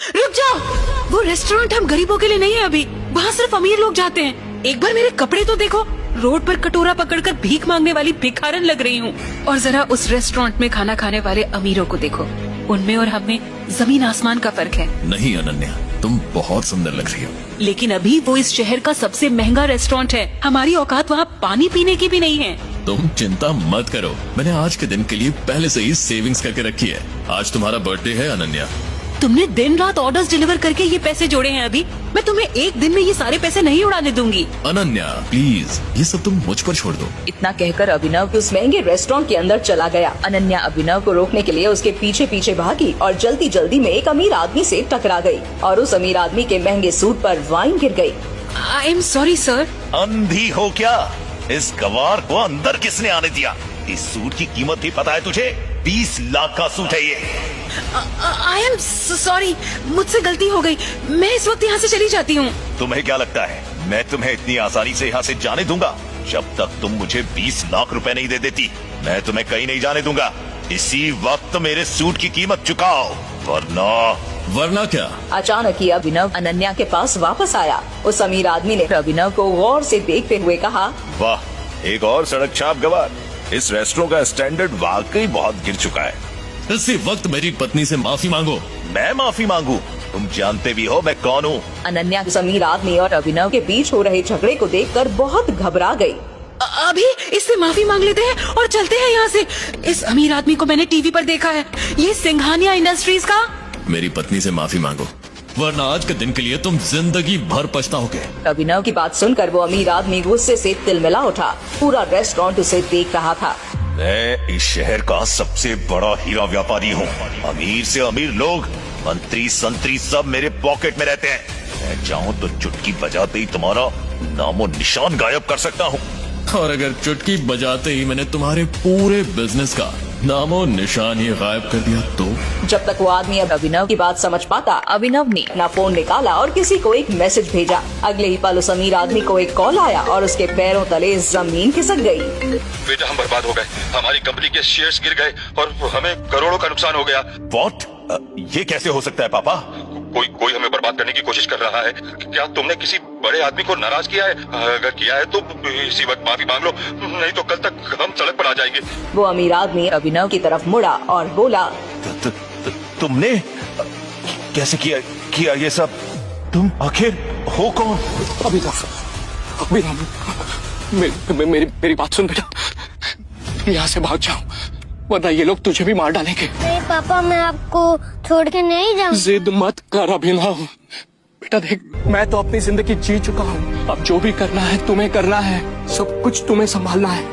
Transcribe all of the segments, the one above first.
रुक जाओ, वो रेस्टोरेंट हम गरीबों के लिए नहीं है अभी, वहाँ सिर्फ अमीर लोग जाते हैं। एक बार मेरे कपड़े तो देखो, रोड पर कटोरा पकड़कर भीख मांगने वाली भिखारन लग रही हूँ। और जरा उस रेस्टोरेंट में खाना खाने वाले अमीरों को देखो, उनमें और हमें जमीन आसमान का फर्क है। नहीं अनन्या, तुम बहुत सुंदर लग रही हो। लेकिन अभी वो इस शहर का सबसे महंगा रेस्टोरेंट है, हमारी औकात वहाँ पानी पीने की भी नहीं है। तुम चिंता मत करो, मैंने आज के दिन के लिए पहले से ही सेविंग्स करके रखी है। आज तुम्हारा बर्थडे है अनन्या। तुमने दिन रात ऑर्डर्स डिलीवर करके ये पैसे जोड़े हैं अभी, मैं तुम्हें एक दिन में ये सारे पैसे नहीं उड़ाने दूंगी। अनन्या प्लीज, ये सब तुम मुझ पर छोड़ दो। इतना कहकर अभिनव उस महंगे रेस्टोरेंट के अंदर चला गया। अनन्या अभिनव को रोकने के लिए उसके पीछे पीछे भागी और जल्दी जल्दी में एक अमीर आदमी से टकरा गई और उस अमीर आदमी के महंगे सूट पर वाइन गिर गई। I am sorry sir. अंधी हो क्या? इस गवार को अंदर किसने आने दिया? इस सूट की कीमत भी पता है तुझे? 20 लाख का सूट है ये। आई एम सॉरी, मुझसे गलती हो गई, मैं इस वक्त यहाँ से चली जाती हूँ। तुम्हें क्या लगता है मैं तुम्हें इतनी आसानी से यहाँ से जाने दूंगा? जब तक तुम मुझे 20 लाख रुपए नहीं दे देती, मैं तुम्हें कहीं नहीं जाने दूंगा। इसी वक्त मेरे सूट की कीमत चुकाओ, वरना क्या? अचानक ही अभिनव अनन्या के पास वापस आया। उस अमीर आदमी ने अभिनव को गौर से देखते हुए कहा, वाह, एक और सड़क छाप गवार। इस रेस्टोरेंट का स्टैंडर्ड वाकई बहुत गिर चुका है। इसी वक्त मेरी पत्नी से माफी मांगो। मैं माफी मांगू? तुम जानते भी हो मैं कौन हूँ। अनन्या उस अमीर आदमी और अभिनव के बीच हो रहे झगड़े को देखकर बहुत घबरा गई। अभी इससे माफी मांग लेते हैं और चलते हैं यहाँ से। इस अमीर आदमी को मैंने टीवी पर देखा है, ये सिंघानिया इंडस्ट्रीज का। मेरी पत्नी से माफी मांगो, वरना आज के दिन के लिए तुम जिंदगी भर पछताओगे। अभिनव की बात सुनकर वो अमीर आदमी गुस्से से तिलमिला उठा। पूरा रेस्टोरेंट उसे देख रहा था। मैं इस शहर का सबसे बड़ा हीरा व्यापारी हूँ। अमीर से अमीर लोग, मंत्री संतरी सब मेरे पॉकेट में रहते हैं। मैं चाहूँ तो चुटकी बजाते ही तुम्हारा नामो निशान गायब कर सकता हूँ। और अगर चुटकी बजाते ही मैंने तुम्हारे पूरे बिजनेस का नामो निशान ही गायब कर दिया तो? जब तक वो आदमी अब अभिनव की बात समझ पाता, अभिनव ने अपना फोन निकाला और किसी को एक मैसेज भेजा। अगले ही पल उस अमीर आदमी को एक कॉल आया और उसके पैरों तले जमीन खिसक गई। बेटा हम बर्बाद हो गए, हमारी कंपनी के शेयर्स गिर गए और हमें करोड़ों का नुकसान हो गया। व्हाट? ये कैसे हो सकता है पापा? कोई हमें बर्बाद करने की कोशिश कर रहा है। क्या तुमने किसी बड़े आदमी को नाराज किया है? अगर किया है तो इसी वक्त माफी मांग लो, नहीं तो कल तक हम सड़क पर आ जाएंगे। वो अमीर आदमी अभिनव की तरफ मुड़ा और बोला, तुमने कैसे किया ये सब? तुम आखिर हो कौन? अभिनव, मेरी बात सुन बेटा, यहाँ से भाग जाओ वरना ये लोग तुझे भी मार डालेंगे। नहीं पापा, मैं आपको छोड़ के नहीं जाऊँ। जिद मत कर अभिनव। बेटा देख, मैं तो अपनी जिंदगी जी चुका हूँ, अब जो भी करना है तुम्हें करना है, सब कुछ तुम्हें संभालना है।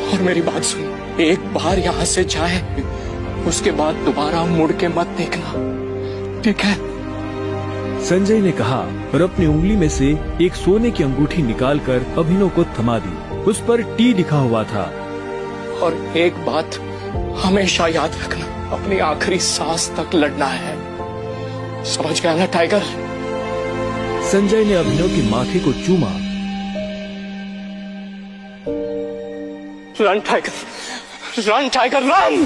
और मेरी बात सुन, एक बार यहाँ से जाए उसके बाद दोबारा मुड़ के मत देखना, ठीक है? संजय ने कहा और अपनी उंगली में से एक सोने की अंगूठी निकालकर अभिनव को थमा दी। उस पर टी लिखा हुआ था। और एक बात हमेशा याद रखना, अपनी आखिरी सांस तक लड़ना है, समझ गया ना टाइगर? संजय ने अभिनव के माथे को चूमा। Run tiger, run tiger run!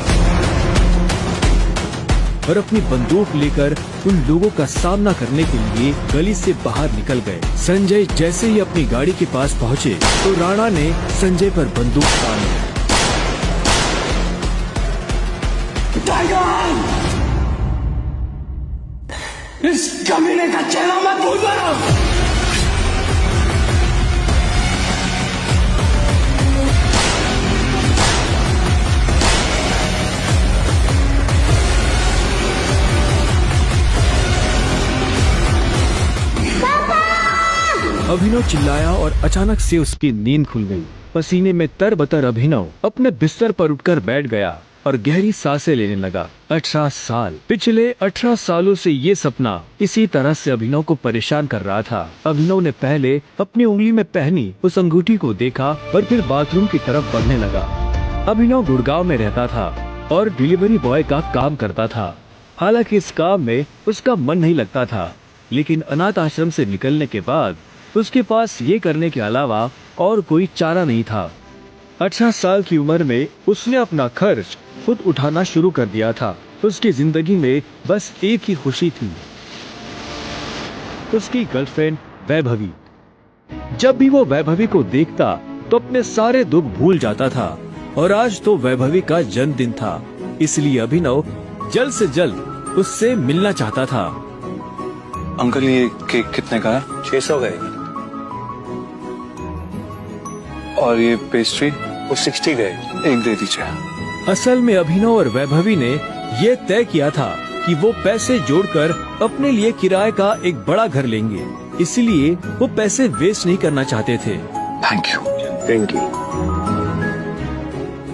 और अपनी बंदूक लेकर उन लोगों का सामना करने के लिए गली से बाहर निकल गए। संजय जैसे ही अपनी गाड़ी के पास पहुँचे तो राणा ने संजय पर बंदूक तान ली। इस कमीने का चेहरा मत भूलना। अभिनव चिल्लाया और अचानक से उसकी नींद खुल गई। पसीने में तरबतर अभिनव अपने बिस्तर पर उठकर बैठ गया और गहरी सांसें लेने लगा। 18 साल, पिछले 18 सालों से ये सपना इसी तरह से अभिनव को परेशान कर रहा था। अभिनव ने पहले अपनी उंगली में पहनी उस अंगूठी को देखा और फिर बाथरूम की तरफ बढ़ने लगा। अभिनव गुड़गांव में रहता था और डिलीवरी बॉय का काम करता था। हालांकि इस काम में उसका मन नहीं लगता था, लेकिन अनाथ आश्रम से निकलने के बाद उसके पास ये करने के अलावा और कोई चारा नहीं था। 18 साल की उम्र में उसने अपना खर्च खुद उठाना शुरू कर दिया था। उसकी जिंदगी में बस एक ही खुशी थी उसकी गर्लफ्रेंड वैभवी। जब भी वो वैभवी को देखता तो अपने सारे दुख भूल जाता था और आज तो वैभवी का जन्मदिन था, इसलिए अभिनव जल्द से जल्द उससे मिलना चाहता था। अंकल ये केक कितने का है? 600 गए और ये पेस्ट्री? वो 60 गए। एक दे दीजिए। असल में अभिनव और वैभवी ने ये तय किया था कि वो पैसे जोड़कर अपने लिए किराए का एक बड़ा घर लेंगे, इसलिए वो पैसे वेस्ट नहीं करना चाहते थे। Thank you. Thank you.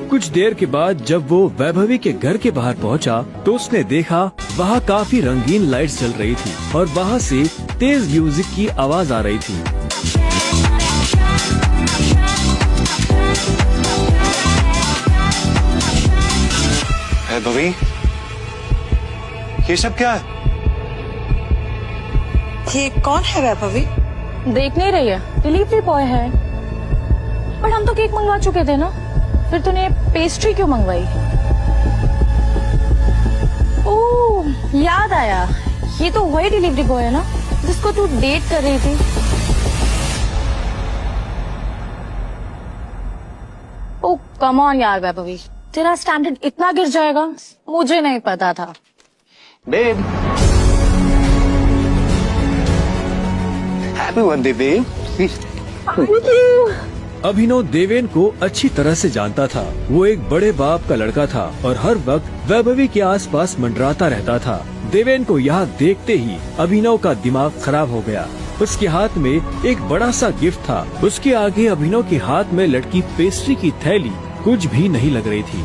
कुछ देर के बाद जब वो वैभवी के घर के बाहर पहुंचा तो उसने देखा वहाँ काफी रंगीन लाइट्स जल रही थी और वहाँ से तेज म्यूजिक की आवाज आ रही थी। वैभवी, ये सब क्या है? ये कौन है वैभवी? देख नहीं रही है, डिलीवरी बॉय है। पर हम तो केक मंगवा चुके थे ना, फिर तूने पेस्ट्री क्यों मंगवाई? ओह, याद आया, ये तो वही डिलीवरी बॉय है ना जिसको तू डेट कर रही थी। ओह कम ऑन यार वैभवी, तेरा स्टैंडर्ड इतना गिर जाएगा मुझे नहीं पता था। Babe, happy birthday babe. Abhinav Deven को अच्छी तरह से जानता था। वो एक बड़े बाप का लड़का था और हर वक्त वैभवी के आसपास मंडराता रहता था। देवेन को यहाँ देखते ही अभिनव का दिमाग खराब हो गया। उसके हाथ में एक बड़ा सा गिफ्ट था, उसके आगे अभिनव के हाथ में लटकी पेस्ट्री की थैली कुछ भी नहीं लग रही थी।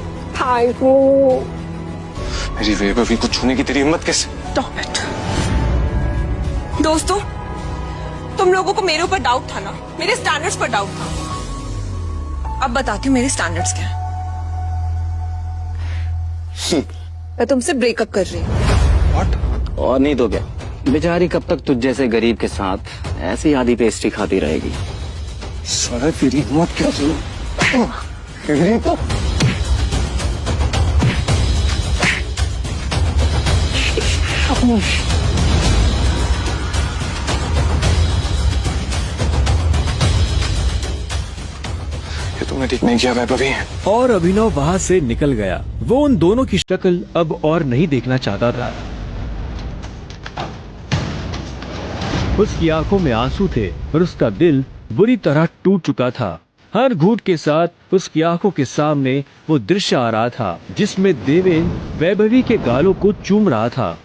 मेरी वैभवी को छूने की तेरी हिम्मत कैसे? Stop it. दोस्तों, तुम लोगों को मेरे ऊपर डाउट था ना, मेरे स्टैंडर्ड्स पर डाउट था। अब बताती हूँ मेरे स्टैंडर्ड्स क्या हैं। मैं तुमसे ब्रेकअप कर रही हूँ। और नहीं तो क्या, बेचारी कब तक तुझ जैसे गरीब के साथ ऐसी आधी पेस्ट्री खाती रहेगी। साला तेरी हिम्मत कैसे? ये तुमने ठीक नहीं किया वैभवी। और अभिनव वहाँ से निकल गया। वो उन दोनों की शक्ल अब और नहीं देखना चाहता था। उसकी आंखों में आंसू थे और उसका दिल बुरी तरह टूट चुका था। हर घूंट के साथ उसकी आंखों के सामने वो दृश्य आ रहा था जिसमें देवेन वैभवी के गालों को चूम रहा था।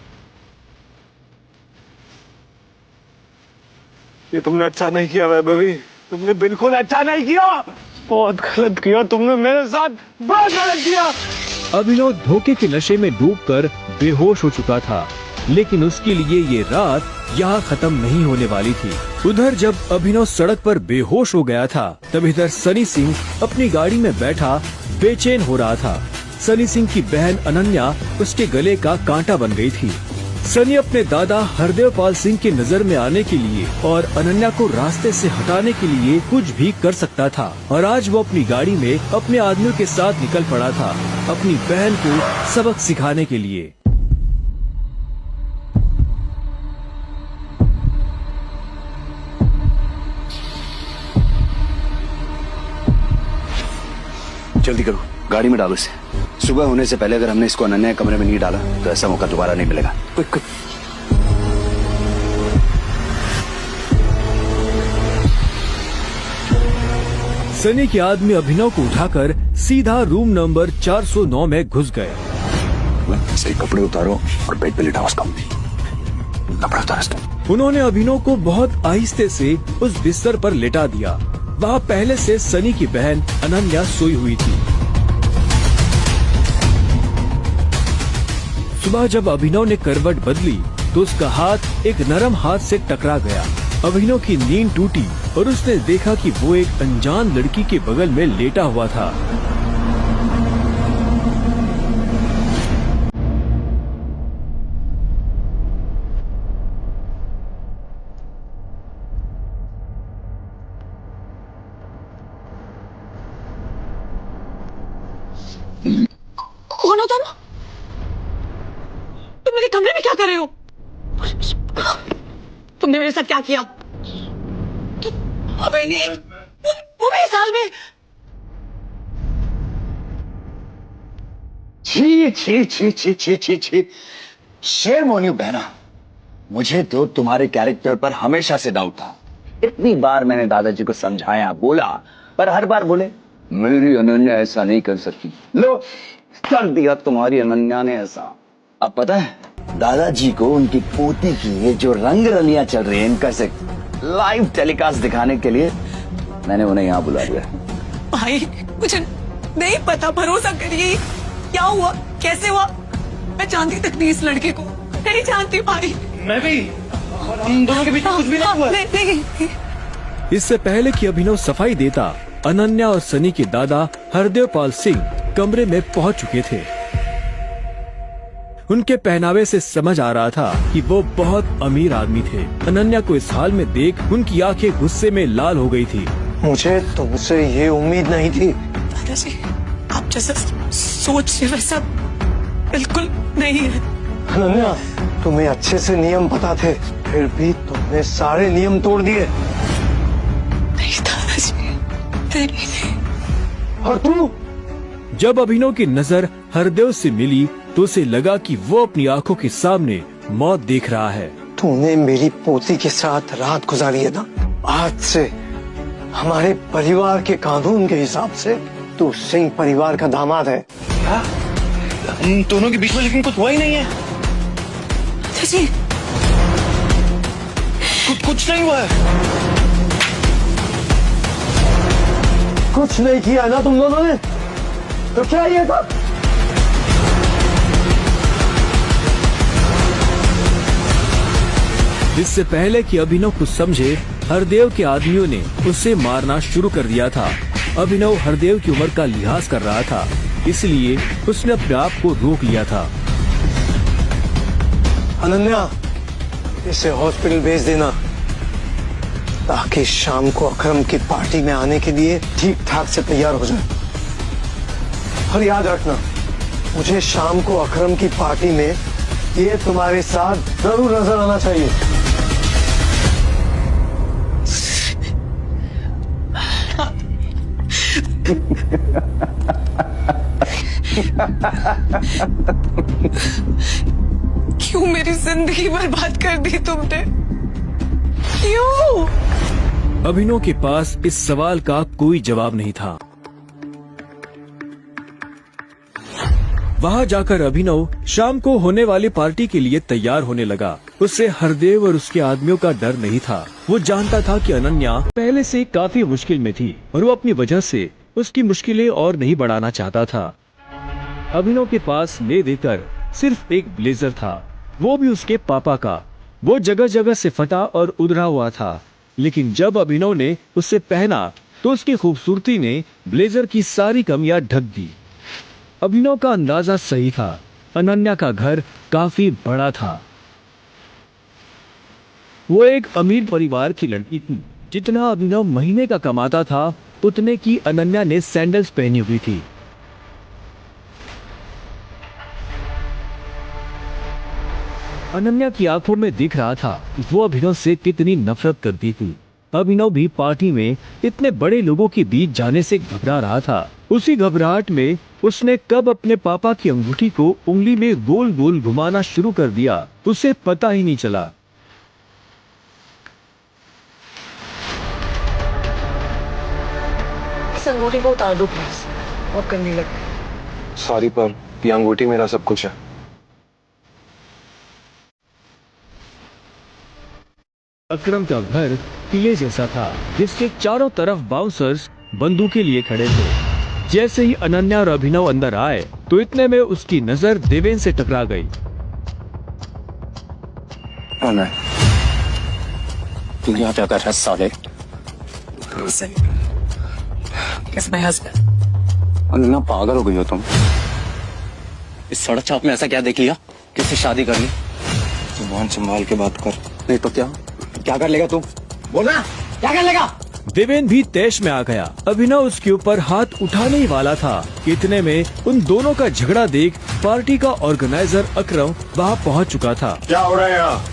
ये तुमने अच्छा नहीं किया वैभवी, तुमने बिल्कुल अच्छा नहीं किया। बहुत गलत किया तुमने मेरे साथ, बहुत गलत किया। अभिनव धोखे के नशे में डूबकर बेहोश हो चुका था, लेकिन उसके लिए ये रात यहाँ खत्म नहीं होने वाली थी। उधर जब अभिनव सड़क पर बेहोश हो गया था, तब इधर सनी सिंह अपनी गाड़ी में बैठा बेचैन हो रहा था। सनी सिंह की बहन अनन्या उसके गले का कांटा बन गई थी। सनी अपने दादा हरदेव पाल सिंह की नजर में आने के लिए और अनन्या को रास्ते से हटाने के लिए कुछ भी कर सकता था, और आज वो अपनी गाड़ी में अपने आदमियों के साथ निकल पड़ा था अपनी बहन को सबक सिखाने के लिए। जल्दी करो, गाड़ी में डालो इसे। सुबह होने से पहले अगर हमने इसको अनन्या के कमरे में नहीं डाला तो ऐसा मौका दोबारा नहीं मिलेगा। Quick quick. सनी के आदमी अभिनव को उठाकर सीधा रूम नंबर 409 में घुस गए। सही कपड़े उतारो और बेड पे लिटाओ उसको। कपड़े उतारो इसको। उन्होंने अभिनव को बहुत आहिस्ते से उस बिस्तर पर लेटा दिया। वहाँ पहले से सनी की बहन अनन्या सोई हुई थी। सुबह जब अभिनव ने करवट बदली तो उसका हाथ एक नरम हाथ से टकरा गया। अभिनव की नींद टूटी और उसने देखा कि वो एक अनजान लड़की के बगल में लेटा हुआ था। कौन हो तुम? तुम मेरे कमरे में क्या कर रहे हो? तुमने मेरे साथ क्या किया? अबे नहीं, वो मेरे साल में। छी छी छी छी छी छी छी, शेम ऑन यू बहना। मुझे तो तुम्हारे कैरेक्टर पर हमेशा से डाउट था। इतनी बार मैंने दादाजी को समझाया, बोला, पर हर बार बोले मेरी अनन्या ऐसा नहीं कर सकती। लो, कर दिया तुम्हारी अनन्या ने ऐसा। अब पता है दादाजी को उनकी पोती की ये जो रंग रलियां चल रही है इनका से लाइव टेलीकास्ट दिखाने के लिए मैंने उन्हें यहाँ बुला लिया। भाई मुझे नहीं पता, भरोसा करिए। क्या हुआ, कैसे हुआ, मैं जानती तक नहीं इस लड़के को, नहीं जानती भाई। मैं भी, और हम दोनों के बीच में कुछ भी नहीं हुआ। नहीं। इससे पहले कि अभिनव सफाई देता, अनन्या और सनी के दादा हरदेव पाल सिंह कमरे में पहुंच चुके थे। उनके पहनावे से समझ आ रहा था कि वो बहुत अमीर आदमी थे। अनन्या को इस हाल में देख उनकी आंखें गुस्से में लाल हो गई थी। मुझे तुमसे ये उम्मीद नहीं थी। दादाजी, आप जैसा सोच रहे वैसा बिल्कुल नहीं है। अनन्या, तुम्हें अच्छे से नियम पता थे, फिर भी तुमने सारे नियम तोड़ दिए। नहीं दादाजी, नहीं। और तू? जब अभिनव की नजर हरदेव से मिली तो उसे लगा कि वो अपनी आंखों के सामने मौत देख रहा है। तूने मेरी पोती के साथ रात गुजारी है ना? आज से हमारे परिवार के कानून के हिसाब से तू सिंह परिवार का दामाद है। क्या? हम दोनों के बीच में लेकिन कुछ हुआ ही नहीं है। दादाजी, कुछ नहीं हुआ है। कुछ नहीं किया ना तुम दोनों ने, तो क्या ये था? इससे पहले कि अभिनव कुछ समझे, हरदेव के आदमियों ने उसे मारना शुरू कर दिया था। अभिनव हरदेव की उम्र का लिहाज कर रहा था, इसलिए उसने अपने आप को रोक लिया था। अनन्या, इसे हॉस्पिटल भेज देना ताकि शाम को अकरम की पार्टी में आने के लिए ठीक ठाक से तैयार हो जाए। और याद रखना, मुझे शाम को अकरम की पार्टी में ये तुम्हारे साथ जरूर नजर आना चाहिए। क्यों मेरी जिंदगी बर्बाद कर दी तुमने, क्यों? अभिनव के पास इस सवाल का कोई जवाब नहीं था। वहाँ जाकर अभिनव शाम को होने वाली पार्टी के लिए तैयार होने लगा। उससे हरदेव और उसके आदमियों का डर नहीं था। वो जानता था कि अनन्या पहले से काफी मुश्किल में थी और वो अपनी वजह से उसकी मुश्किलें और नहीं बढ़ाना चाहता था। अभिनव के पास ले देकर सिर्फ एक ब्लेजर था, वो भी उसके पापा का। वो जगह जगह से फटा और उधरा हुआ था, लेकिन जब अभिनव ने उसे पहना तो उसकी खूबसूरती ने ब्लेजर की सारी कमियां ढक दी। अभिनव का अंदाजा सही था, अनन्या का घर काफी बड़ा था। वो एक अमीर परिवार की लड़की थी। जितना अभिनव महीने का कमाता था, उतने की अनन्या ने सैंडल्स पहनी हुई थी। अनन्या की आंखों में दिख रहा था वो अभिनव से कितनी नफरत करती थी। अभिनव भी पार्टी में इतने बड़े लोगों के बीच जाने से घबरा रहा था। उसी घबराहट में उसने कब अपने पापा की अंगूठी को उंगली में गोल गोल घुमाना शुरू कर दिया, उसे पता ही नहीं चला। इस अंगूठी को उतार दो प्लीज, और करने लगे। सॉरी, पर ये अंगूठी मेरा सब कुछ है। अकरम का घर किले जैसा था, जिसके चारों तरफ बाउंसर्स बंदूकें लिए खड़े थे। जैसे ही अनन्या और अभिनव अंदर आए तो इतने में उसकी नजर देवेन से टकरा गई। तू यहाँ क्या कर रहा है साले? अनन्या, पागल हो गई हो तुम? इस सड़क चौक में ऐसा क्या देख लिया किससे शादी कर ली? जुबान संभाल के बात कर, नहीं तो क्या कर लेगा तू? बोलना, क्या कर लेगा? देवेन भी तैश में आ गया। अभिनव उसके ऊपर हाथ उठाने ही वाला था। इतने में उन दोनों का झगड़ा देख पार्टी का ऑर्गेनाइजर अकरम वहाँ पहुँच चुका था। क्या हो रहा है यहाँ?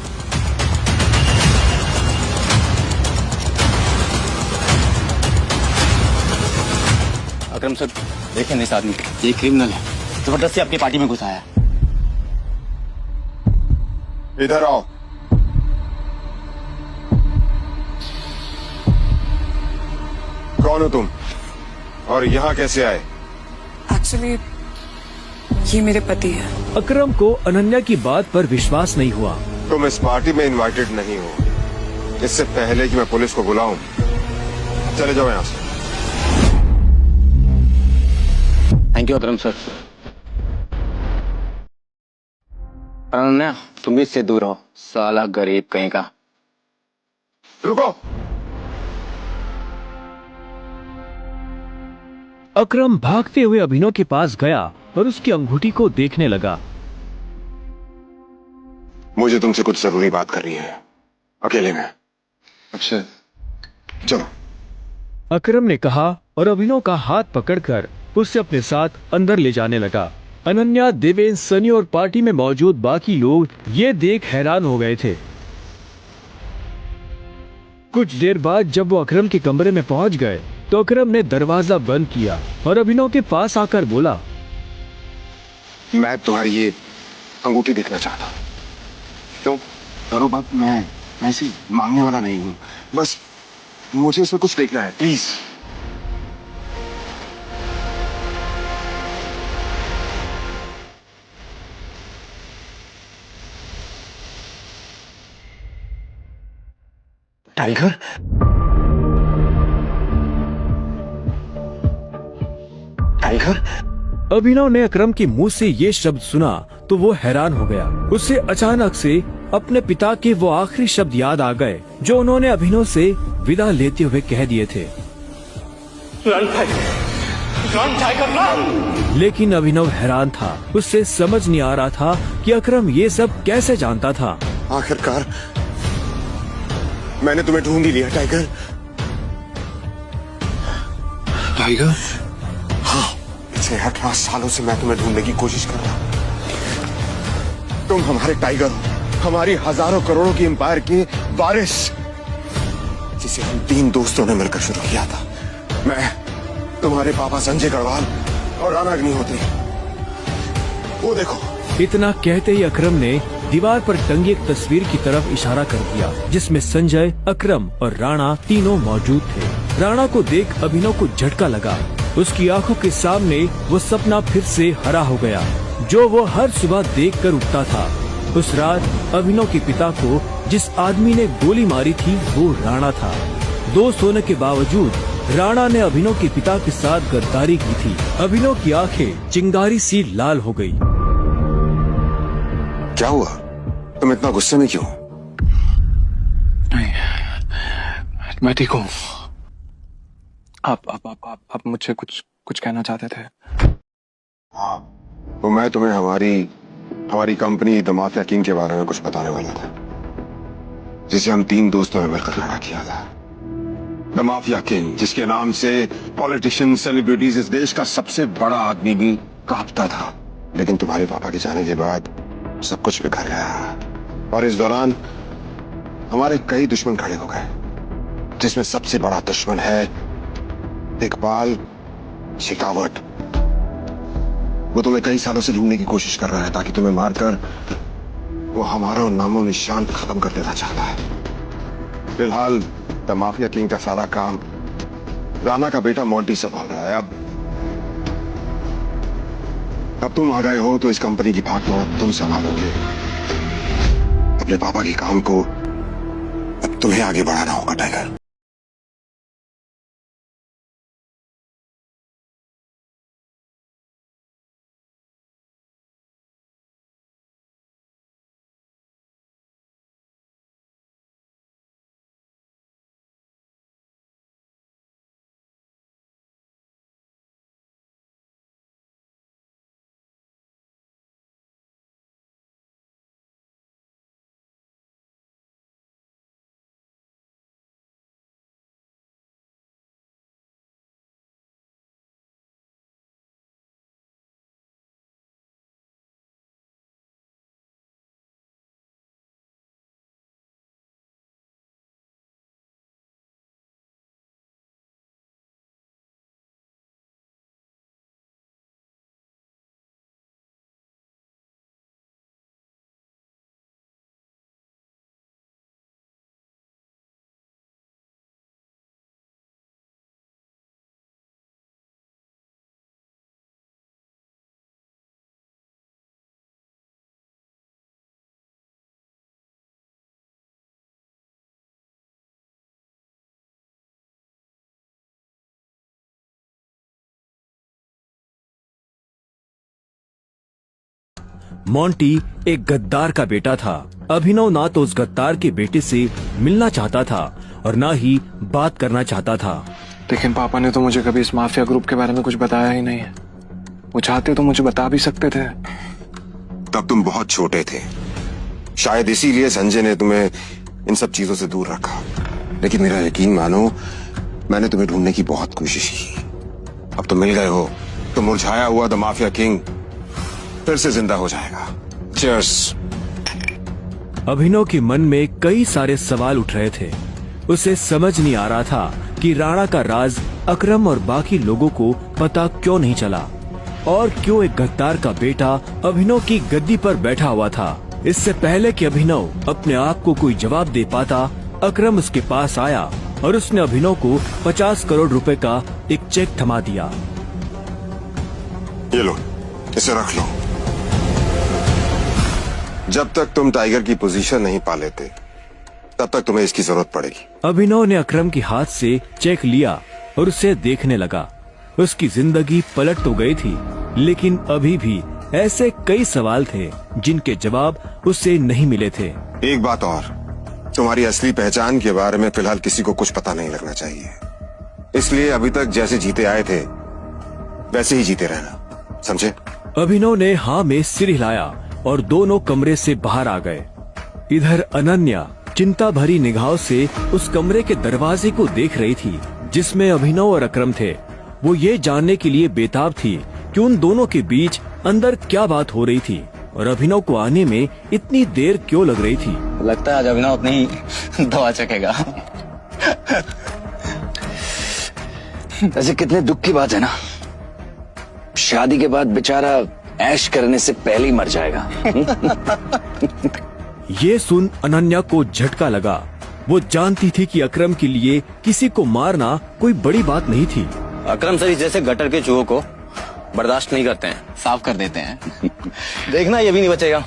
अकरम सर देखें इस आदमी को, ये क्रिमिनल है, जबरदस्ती आपकी पार्टी में घुसाया। इधर आओ। कौन हो तुम और यहाँ कैसे आए? एक्चुअली ये मेरे पति है। अकरम को अनन्या की बात पर विश्वास नहीं हुआ। तुम इस पार्टी में इनवाइटेड नहीं हो। इससे पहले कि मैं पुलिस को बुलाऊं, चले जाओ यहाँ से। Thank you Akram sir. Ananya तुम इससे दूर हो, साला गरीब कहीं का। रुको। अकरम भागते हुए अभिनव के पास गया और उसकी अंगूठी को देखने लगा। मुझे तुमसे कुछ जरूरी बात करनी है, अकेले में। अच्छा चलो। अकरम ने कहा और अभिनव का हाथ पकड़कर उसे अपने साथ अंदर ले जाने लगा। अनन्या, देवेंद्र, सनी और पार्टी में मौजूद बाकी लोग ये देख हैरान हो गए थे। कुछ देर बाद जब वो अकरम के कमरे में पहुंच गए तो अकरम ने दरवाजा बंद किया और अभिनव के पास आकर बोला, मैं तुम्हारी ये अंगूठी देखना चाहता। क्यों? करो बात। मैं ऐसी मांगने वाला नहीं हूँ, बस मुझे इसमें कुछ देखना है, प्लीज। टाइगर? टाइगर? अभिनव ने अकरम के मुंह से ये शब्द सुना तो वो हैरान हो गया। उसे अचानक से अपने पिता के वो आखिरी शब्द याद आ गए जो उन्होंने अभिनव से विदा लेते हुए कह दिए थे। लेकिन अभिनव हैरान था, उससे समझ नहीं आ रहा था कि अकरम ये सब कैसे जानता था। आखिरकार मैंने तुम्हें ढूंढ ही लिया टाइगर। टाइगर? हाँ, पिछले 18 सालों से मैं तुम्हें ढूंढने की कोशिश कर रहा हूं। तुम हमारे टाइगर हो, हमारी हजारों करोड़ों की एम्पायर के वारिस, जिसे हम 3 दोस्तों ने मिलकर शुरू किया था। मैं, तुम्हारे पापा संजय गढ़वाल और राणा अग्निहोत्री। वो देखो। इतना कहते ही अकरम ने दीवार पर टंगी एक तस्वीर की तरफ इशारा कर दिया जिसमें संजय, अकरम और राणा तीनों मौजूद थे। राणा को देख अभिनव को झटका लगा। उसकी आंखों के सामने वो सपना फिर से हरा हो गया जो वो हर सुबह देखकर उठता था। उस रात अभिनव के पिता को जिस आदमी ने गोली मारी थी वो राणा था। दोस्त होने के बावजूद राणा ने अभिनव के पिता के साथ गद्दारी की थी। अभिनव की आंखें चिंगारी सी लाल हो गई। क्या हुआ? तुम इतना गुस्से में क्यों? नहीं, मैं ठीक हूँ। आप मुझसे कुछ कहना चाहते थे? हाँ, तो मैं तुम्हें हमारी कंपनी द माफिया किंग के बारे में कुछ बताने वाला था, जिसे हम 3 दोस्तों ने मिलकर खड़ा किया था। द माफिया किंग, जिसके नाम से पॉलिटिशियन, सेलिब्रिटीज, इस देश का सबसे बड़ा आदमी भी कांपता था। लेकिन तुम्हारे पापा के जाने के बाद सब कुछ बिखर गया और इस दौरान हमारे कई दुश्मन खड़े हो गए, जिसमें सबसे बड़ा दुश्मन है इकबाल शेखावत। वो तुम्हें कई सालों से ढूंढने की कोशिश कर रहा है ताकि तुम्हें मारकर वो हमारा नामो निशान खत्म कर देना चाहता है। फिलहाल द माफिया किंग का सारा काम राणा का बेटा मोंटी संभाल रहा है। अब तुम आ गए हो तो इस कंपनी की भागदौड़ तुम संभालोगे। अपने पापा के काम को अब तुम्हें आगे बढ़ाना होगा टाइगर। मोंटी एक गद्दार का बेटा था। अभिनव ना तो उस गद्दार के बेटे से मिलना चाहता था और ना ही बात करना चाहता था। लेकिन पापा ने तो मुझे कभी इस माफिया ग्रुप के बारे में कुछ बताया ही नहीं है। वो चाहते तो मुझे बता भी सकते थे। तब तुम बहुत छोटे थे, शायद इसीलिए संजय ने तुम्हें इन सब चीजों से दूर रखा। लेकिन मेरा यकीन मानो, मैंने तुम्हें ढूंढने की बहुत कोशिश की। अब तुम मिल गए हो तो मुरझाया हुआ द माफिया किंग फिर से जिंदा हो जाएगा। चीयर्स। अभिनव के मन में कई सारे सवाल उठ रहे थे। उसे समझ नहीं आ रहा था कि राणा का राज अकरम और बाकी लोगों को पता क्यों नहीं चला और क्यों एक गद्दार का बेटा अभिनव की गद्दी पर बैठा हुआ था। इससे पहले कि अभिनव अपने आप को कोई जवाब दे पाता, अकरम उसके पास आया और उसने अभिनव को 50 करोड़ रुपए का एक चेक थमा दिया। ये लो, इसे रख लो। जब तक तुम टाइगर की पोजीशन नहीं पा लेते तब तक तुम्हें इसकी जरूरत पड़ेगी। अभिनव ने अकरम के हाथ से चेक लिया और उसे देखने लगा। उसकी जिंदगी पलट तो गई थी, लेकिन अभी भी ऐसे कई सवाल थे जिनके जवाब उसे नहीं मिले थे। एक बात और, तुम्हारी असली पहचान के बारे में फिलहाल किसी को कुछ पता नहीं लगना चाहिए। इसलिए अभी तक जैसे जीते आए थे वैसे ही जीते रहना, समझे? अभिनव ने हाँ में सिर हिलाया और दोनों कमरे से बाहर आ गए। इधर अनन्या चिंता भरी निगाहों से उस कमरे के दरवाजे को देख रही थी जिसमें अभिनव और अकरम थे। वो ये जानने के लिए बेताब थी कि उन दोनों के बीच अंदर क्या बात हो रही थी और अभिनव को आने में इतनी देर क्यों लग रही थी। लगता है आज अभिनव अपनी दवा चखेगा। ऐसे कितने दुख की बात है ना, शादी के बाद बेचारा ऐश करने से पहले ही मर जाएगा। ये सुन अनन्या को झटका लगा। वो जानती थी कि अकरम के लिए किसी को मारना कोई बड़ी बात नहीं थी। अकरम सर जैसे गटर के चूहों को बर्दाश्त नहीं करते हैं, साफ कर देते हैं। देखना ये भी नहीं बचेगा।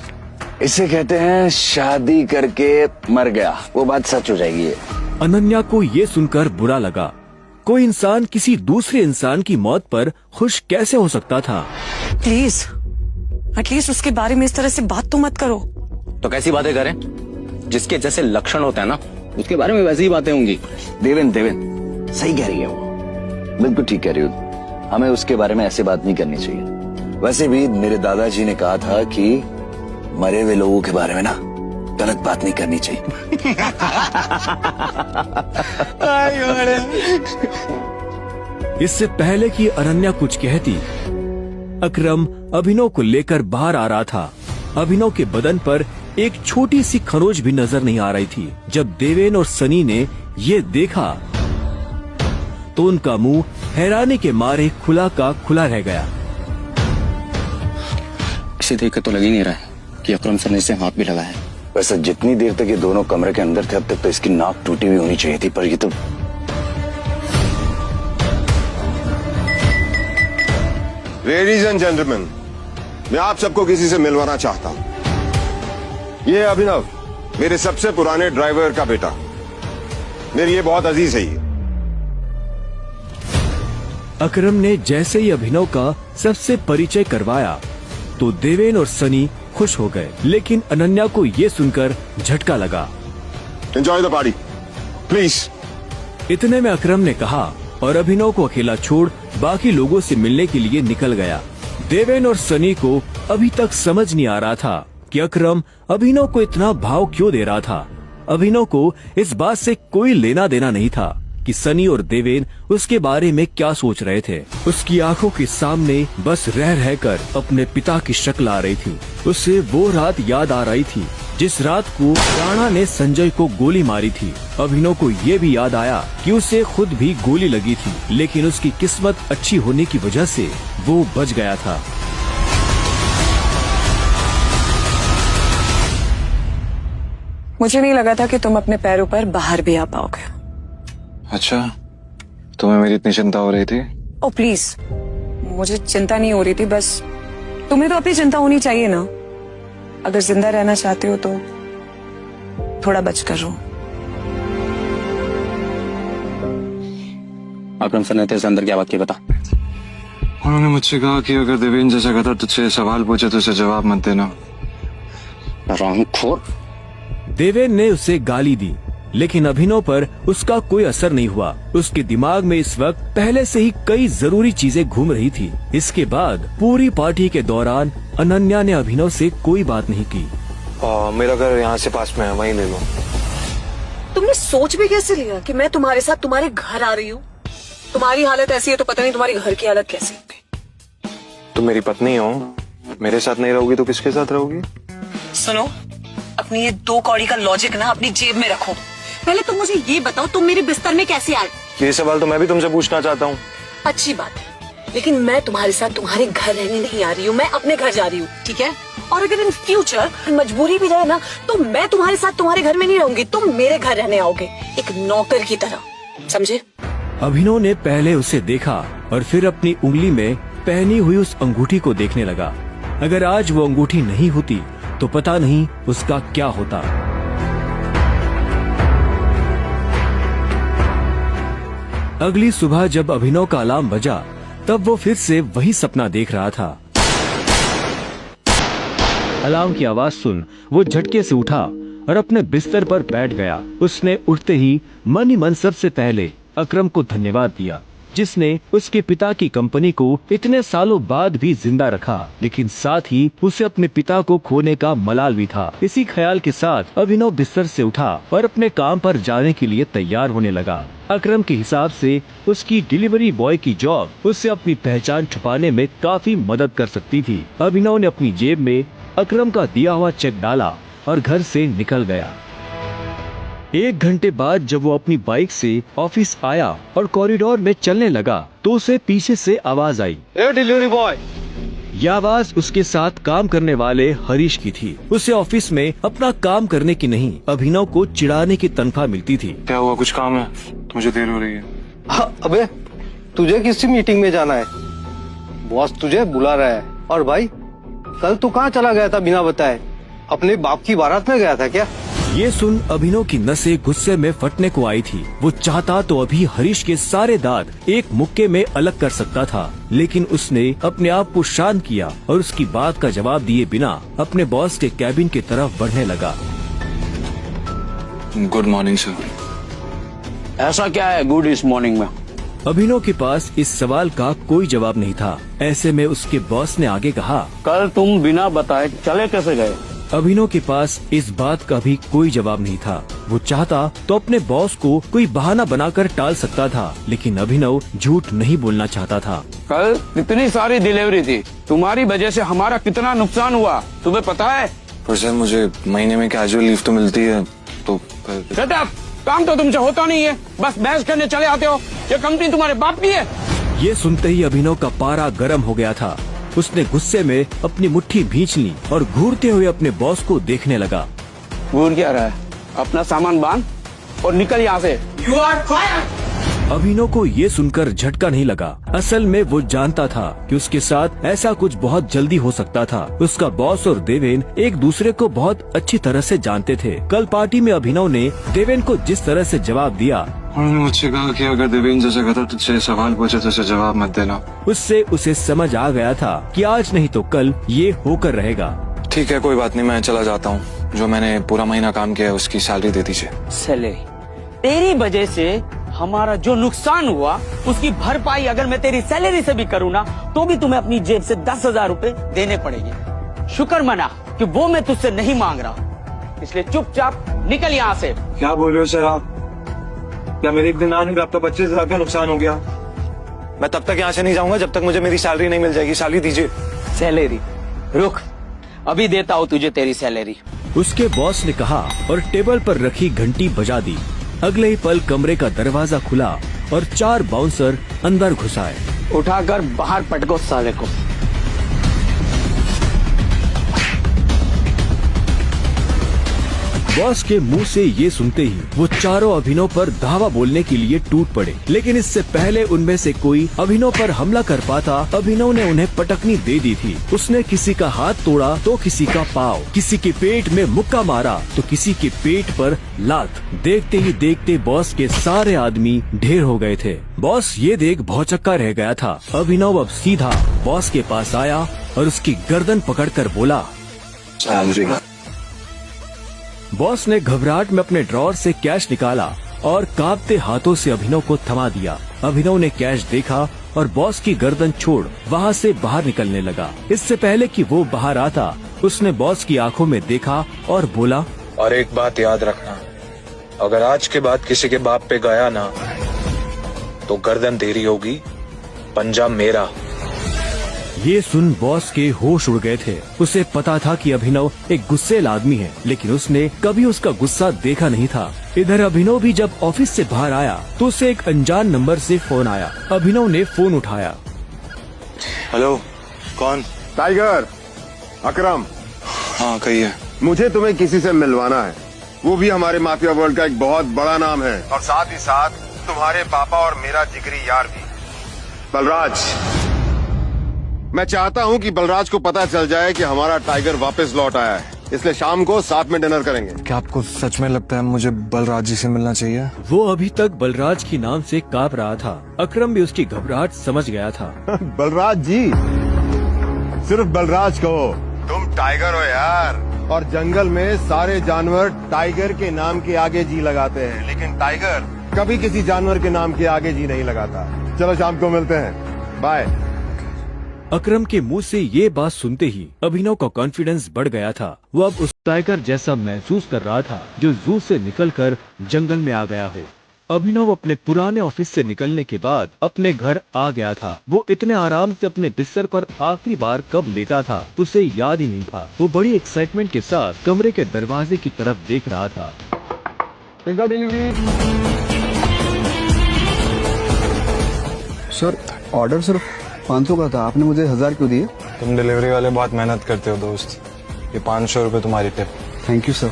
इसे कहते हैं शादी करके मर गया, वो बात सच हो जाएगी। ये अनन्या को ये सुनकर बुरा लगा। कोई इंसान किसी दूसरे इंसान की मौत पर खुश कैसे हो सकता था। प्लीज एटलीस्ट उसके बारे में इस तरह से बात तो मत करो। तो कैसी बातें करें? जिसके जैसे लक्षण होते हैं ना, उसके बारे में वैसी ही बातें होंगी। देवेन सही कह रही है वो, बिल्कुल ठीक कह रही हो। हमें उसके बारे में ऐसी बात नहीं करनी चाहिए। वैसे भी मेरे दादाजी ने कहा था कि मरे हुए लोगों के बारे में ना गलत बात नहीं करनी चाहिए। इससे पहले कि अनन्या कुछ कहती, अकरम अभिनव को लेकर बाहर आ रहा था। अभिनव के बदन पर एक छोटी सी खरोच भी नजर नहीं आ रही थी। जब देवेन और सनी ने ये देखा तो उनका मुंह हैरानी के मारे खुला का खुला रह गया। इसे देखकर तो लग ही नहीं रहा है कि अकरम सर ने इसे हाथ भी लगाया है। वैसे जितनी देर तक ये दोनों कमरे के अंदर थे, अब तक तो इसकी नाक टूटी हुई होनी चाहिए थी, पर ये तो लेडीज एंड जेंटलमैन, मैं आप सबको किसी से मिलवाना चाहता हूं। ये अभिनव, मेरे सबसे पुराने ड्राइवर का बेटा, मेरी ये बहुत अजीज है। ये अकरम ने जैसे ही अभिनव का सबसे परिचय करवाया तो देवेन और सनी खुश हो गए, लेकिन अनन्या को ये सुनकर झटका लगा। Enjoy the party please. इतने में अकरम ने कहा और अभिनव को अकेला छोड़ बाकी लोगों से मिलने के लिए निकल गया। देवेन और सनी को अभी तक समझ नहीं आ रहा था कि अकरम अभिनव को इतना भाव क्यों दे रहा था। अभिनव को इस बात से कोई लेना देना नहीं था कि सनी और देवेन उसके बारे में क्या सोच रहे थे। उसकी आंखों के सामने बस रह रहकर अपने पिता की शक्ल आ रही थी। उसे वो रात याद आ रही थी जिस रात को राणा ने संजय को गोली मारी थी। अभिनव को ये भी याद आया कि उसे खुद भी गोली लगी थी, लेकिन उसकी किस्मत अच्छी होने की वजह से वो बच गया था। मुझे नहीं लगा था कि तुम अपने पैरों पर बाहर भी आ पाओगे। अच्छा, तुम्हें मेरी इतनी चिंता हो रही थी? ओ प्लीज, मुझे चिंता नहीं हो रही थी, बस तुम्हें तो अपनी चिंता होनी चाहिए ना। अगर जिंदा रहना चाहते हो तो थोड़ा बच कर रहो। अकरम सर ने तेरे से अंदर क्या बात की बता। उन्होंने मुझसे कहा कि अगर देवेंद्र जैसा कहता तुझसे सवाल पूछे तो उसे जवाब मत देना। रामखोर। देवेन ने उसे गाली दी, लेकिन अभिनव पर उसका कोई असर नहीं हुआ। उसके दिमाग में इस वक्त पहले से ही कई जरूरी चीजें घूम रही थी। इसके बाद पूरी पार्टी के दौरान अनन्या ने अभिनव से कोई बात नहीं की। मेरा घर यहाँ से पास में है, वहीं ले लो। तुमने सोच भी कैसे लिया कि मैं तुम्हारे साथ तुम्हारे घर आ रही हूँ? तुम्हारी हालत ऐसी है तो पता नहीं तुम्हारी घर की हालत कैसी होगी। तुम मेरी पत्नी हो, मेरे साथ नहीं रहोगी तो किसके साथ रहोगी? सुनो, अपनी ये 2 कौड़ी का लॉजिक ना अपनी जेब में रखो। पहले तुम मुझे ये बताओ, तुम मेरे बिस्तर में कैसे आए? ये सवाल तो मैं भी तुमसे पूछना चाहता हूँ। अच्छी बात है, लेकिन मैं तुम्हारे साथ तुम्हारे घर रहने नहीं आ रही हूँ, मैं अपने घर जा रही हूँ, ठीक है? और अगर इन फ्यूचर मजबूरी भी रहे ना तो मैं तुम्हारे साथ तुम्हारे घर में नहीं रहूंगी, तुम मेरे घर रहने आओगे एक नौकर की तरह, समझे? अभिनव ने पहले उसे देखा और फिर अपनी उंगली में पहनी हुई उस अंगूठी को देखने लगा। अगर आज वो अंगूठी नहीं होती तो पता नहीं उसका क्या होता। अगली सुबह जब अभिनव का अलार्म बजा तब वो फिर से वही सपना देख रहा था। अलार्म की आवाज सुन वो झटके से उठा और अपने बिस्तर पर बैठ गया। उसने उठते ही मन ही मन सबसे पहले अकरम को धन्यवाद दिया, जिसने उसके पिता की कंपनी को इतने सालों बाद भी जिंदा रखा, लेकिन साथ ही उसे अपने पिता को खोने का मलाल भी था। इसी ख्याल के साथ अभिनव बिस्तर से उठा और अपने काम पर जाने के लिए तैयार होने लगा। अकरम के हिसाब से उसकी डिलीवरी बॉय की जॉब उसे अपनी पहचान छुपाने में काफी मदद कर सकती थी। अभिनव ने अपनी जेब में अकरम का दिया हुआ चेक डाला और घर से निकल गया। 1 घंटे बाद जब वो अपनी बाइक से ऑफिस आया और कॉरिडोर में चलने लगा तो उसे पीछे से आवाज आई, डिलीवरी बॉय। यह आवाज उसके साथ काम करने वाले हरीश की थी। उसे ऑफिस में अपना काम करने की नहीं, अभिनव को चिढ़ाने की तनख्वाह मिलती थी। क्या हुआ, कुछ काम है? मुझे देर हो रही है। हाँ, अबे तुझे किसी मीटिंग में जाना है, बॉस तुझे बुला रहा है। और भाई कल तू कहाँ चला गया था बिना बताए? अपने बाप की बारात में गया था क्या? ये सुन अभिनव की नसें गुस्से में फटने को आई थी। वो चाहता तो अभी हरीश के सारे दांत एक मुक्के में अलग कर सकता था, लेकिन उसने अपने आप को शांत किया और उसकी बात का जवाब दिए बिना अपने बॉस के कैबिन की तरफ बढ़ने लगा। Good morning sir. ऐसा क्या है गुड इस मॉर्निंग में? अभिनव के पास इस सवाल का कोई जवाब नहीं था। ऐसे में उसके बॉस ने आगे कहा, कल तुम बिना बताए चले कैसे गए? अभिनव के पास इस बात का भी कोई जवाब नहीं था। वो चाहता तो अपने बॉस को कोई बहाना बनाकर टाल सकता था, लेकिन अभिनव झूठ नहीं बोलना चाहता था। कल कितनी सारी डिलीवरी थी, तुम्हारी वजह से हमारा कितना नुकसान हुआ तुम्हें पता है? पर सर मुझे महीने में कैजुअल लीव तो मिलती है, तो काम तो तुमसे होता नहीं है, बस बहस करने चले आते हो। ये कंपनी तुम्हारे बाप की है। ये सुनते ही अभिनव का पारा गर्म हो गया था। उसने गुस्से में अपनी मुट्ठी भींच ली और घूरते हुए अपने बॉस को देखने लगा। घूर क्या रहा है? अपना सामान बांध और निकल यहाँ से। You are fired! अभिनव को ये सुनकर झटका नहीं लगा। असल में वो जानता था कि उसके साथ ऐसा कुछ बहुत जल्दी हो सकता था। उसका बॉस और देवेन एक दूसरे को बहुत अच्छी तरह से जानते थे। कल पार्टी में अभिनव ने देवेन को जिस तरह से जवाब दिया, उन्होंने मुझसे कहा कि अगर देवेंद्र जैसा कहता तुझसे सवाल पूछे तो उसे जवाब मत देना। उससे उसे समझ आ गया था कि आज नहीं तो कल ये होकर रहेगा। ठीक है, कोई बात नहीं, मैं चला जाता हूँ। जो मैंने पूरा महीना काम किया है उसकी सैलरी दे दीजिए। सैलरी? तेरी वजह से हमारा जो नुकसान हुआ उसकी भरपाई अगर मैं तेरी सैलरी से भी करूँ ना तो भी तुम्हें अपनी जेब से 10,000 रूपए देने पड़ेंगे। शुक्र मना कि वो मैं तुझसे नहीं मांग रहा, इसलिए चुपचाप निकल यहाँ से। क्या बोल रहे हो सर आप? क्या मेरे एक दिन आने में आपका 25,000 का नुकसान हो गया? मैं तब तक यहाँ से नहीं जाऊंगा जब तक मुझे मेरी सैलरी नहीं मिल जाएगी। सैलरी दीजिए। सैलरी? रुक, अभी देता हूँ तुझे तेरी सैलरी। उसके बॉस ने कहा और टेबल पर रखी घंटी बजा दी। अगले ही पल कमरे का दरवाजा खुला और 4 बाउंसर अंदर घुस आए। उठाकर बाहर पटको साले को। बॉस के मुंह से ये सुनते ही वो चारों अभिनव पर धावा बोलने के लिए टूट पड़े, लेकिन इससे पहले उनमें से कोई अभिनव पर हमला कर पाता, अभिनव ने उन्हें पटकनी दे दी थी। उसने किसी का हाथ तोड़ा तो किसी का पाँव, किसी के पेट में मुक्का मारा तो किसी के पेट पर लात। देखते ही देखते बॉस के सारे आदमी ढेर हो गए थे। बॉस ये देख भौचक्का रह गया था। अभिनव अब सीधा बॉस के पास आया और उसकी गर्दन पकड़कर बोला। बॉस ने घबराहट में अपने ड्रॉर से कैश निकाला और कांपते हाथों से अभिनव को थमा दिया। अभिनव ने कैश देखा और बॉस की गर्दन छोड़ वहाँ से बाहर निकलने लगा। इससे पहले कि वो बाहर आता, उसने बॉस की आंखों में देखा और बोला, और एक बात याद रखना, अगर आज के बाद किसी के बाप पे गया ना तो गर्दन तेरी होगी, पंजा मेरा। ये सुन बॉस के होश उड़ गए थे। उसे पता था कि अभिनव एक गुस्सेल आदमी है, लेकिन उसने कभी उसका गुस्सा देखा नहीं था। इधर अभिनव भी जब ऑफिस से बाहर आया तो उसे एक अनजान नंबर से फोन आया। अभिनव ने फोन उठाया। हेलो, कौन? टाइगर, अकरम। हाँ कहिए। मुझे तुम्हें किसी से मिलवाना है, वो भी हमारे माफिया वर्ल्ड का एक बहुत बड़ा नाम है, और साथ ही साथ तुम्हारे पापा और मेरा जिगरी यार भी, बलराज। मैं चाहता हूँ कि बलराज को पता चल जाए कि हमारा टाइगर वापस लौट आया है, इसलिए शाम को साथ में डिनर करेंगे। क्या आपको सच में लगता है मुझे बलराज जी से मिलना चाहिए? वो अभी तक बलराज की नाम से कांप रहा था। अकरम भी उसकी घबराहट समझ गया था। बलराज जी, सिर्फ बलराज कहो, तुम टाइगर हो यार, और जंगल में सारे जानवर टाइगर के नाम के आगे जी लगाते हैं, लेकिन टाइगर कभी किसी जानवर के नाम के आगे जी नहीं लगाता। चलो शाम को मिलते हैं, बाय। अकरम के मुंह से ये बात सुनते ही अभिनव का कॉन्फिडेंस बढ़ गया था। वो अब उस टाइगर जैसा महसूस कर रहा था जो जू से निकलकर जंगल में आ गया हो। अभिनव अपने पुराने ऑफिस से निकलने के बाद अपने घर आ गया था। वो इतने आराम से अपने बिस्तर पर आखिरी बार कब लेटा था उसे याद ही नहीं था। वो बड़ी एक्साइटमेंट के साथ कमरे के दरवाजे की तरफ देख रहा था। सर, ऑर्डर सिर्फ 500 का था, आपने मुझे 1000 क्यों दिए? तुम डिलीवरी वाले बहुत मेहनत करते हो दोस्त, ये 500 रुपए तुम्हारी टिप। Thank you sir.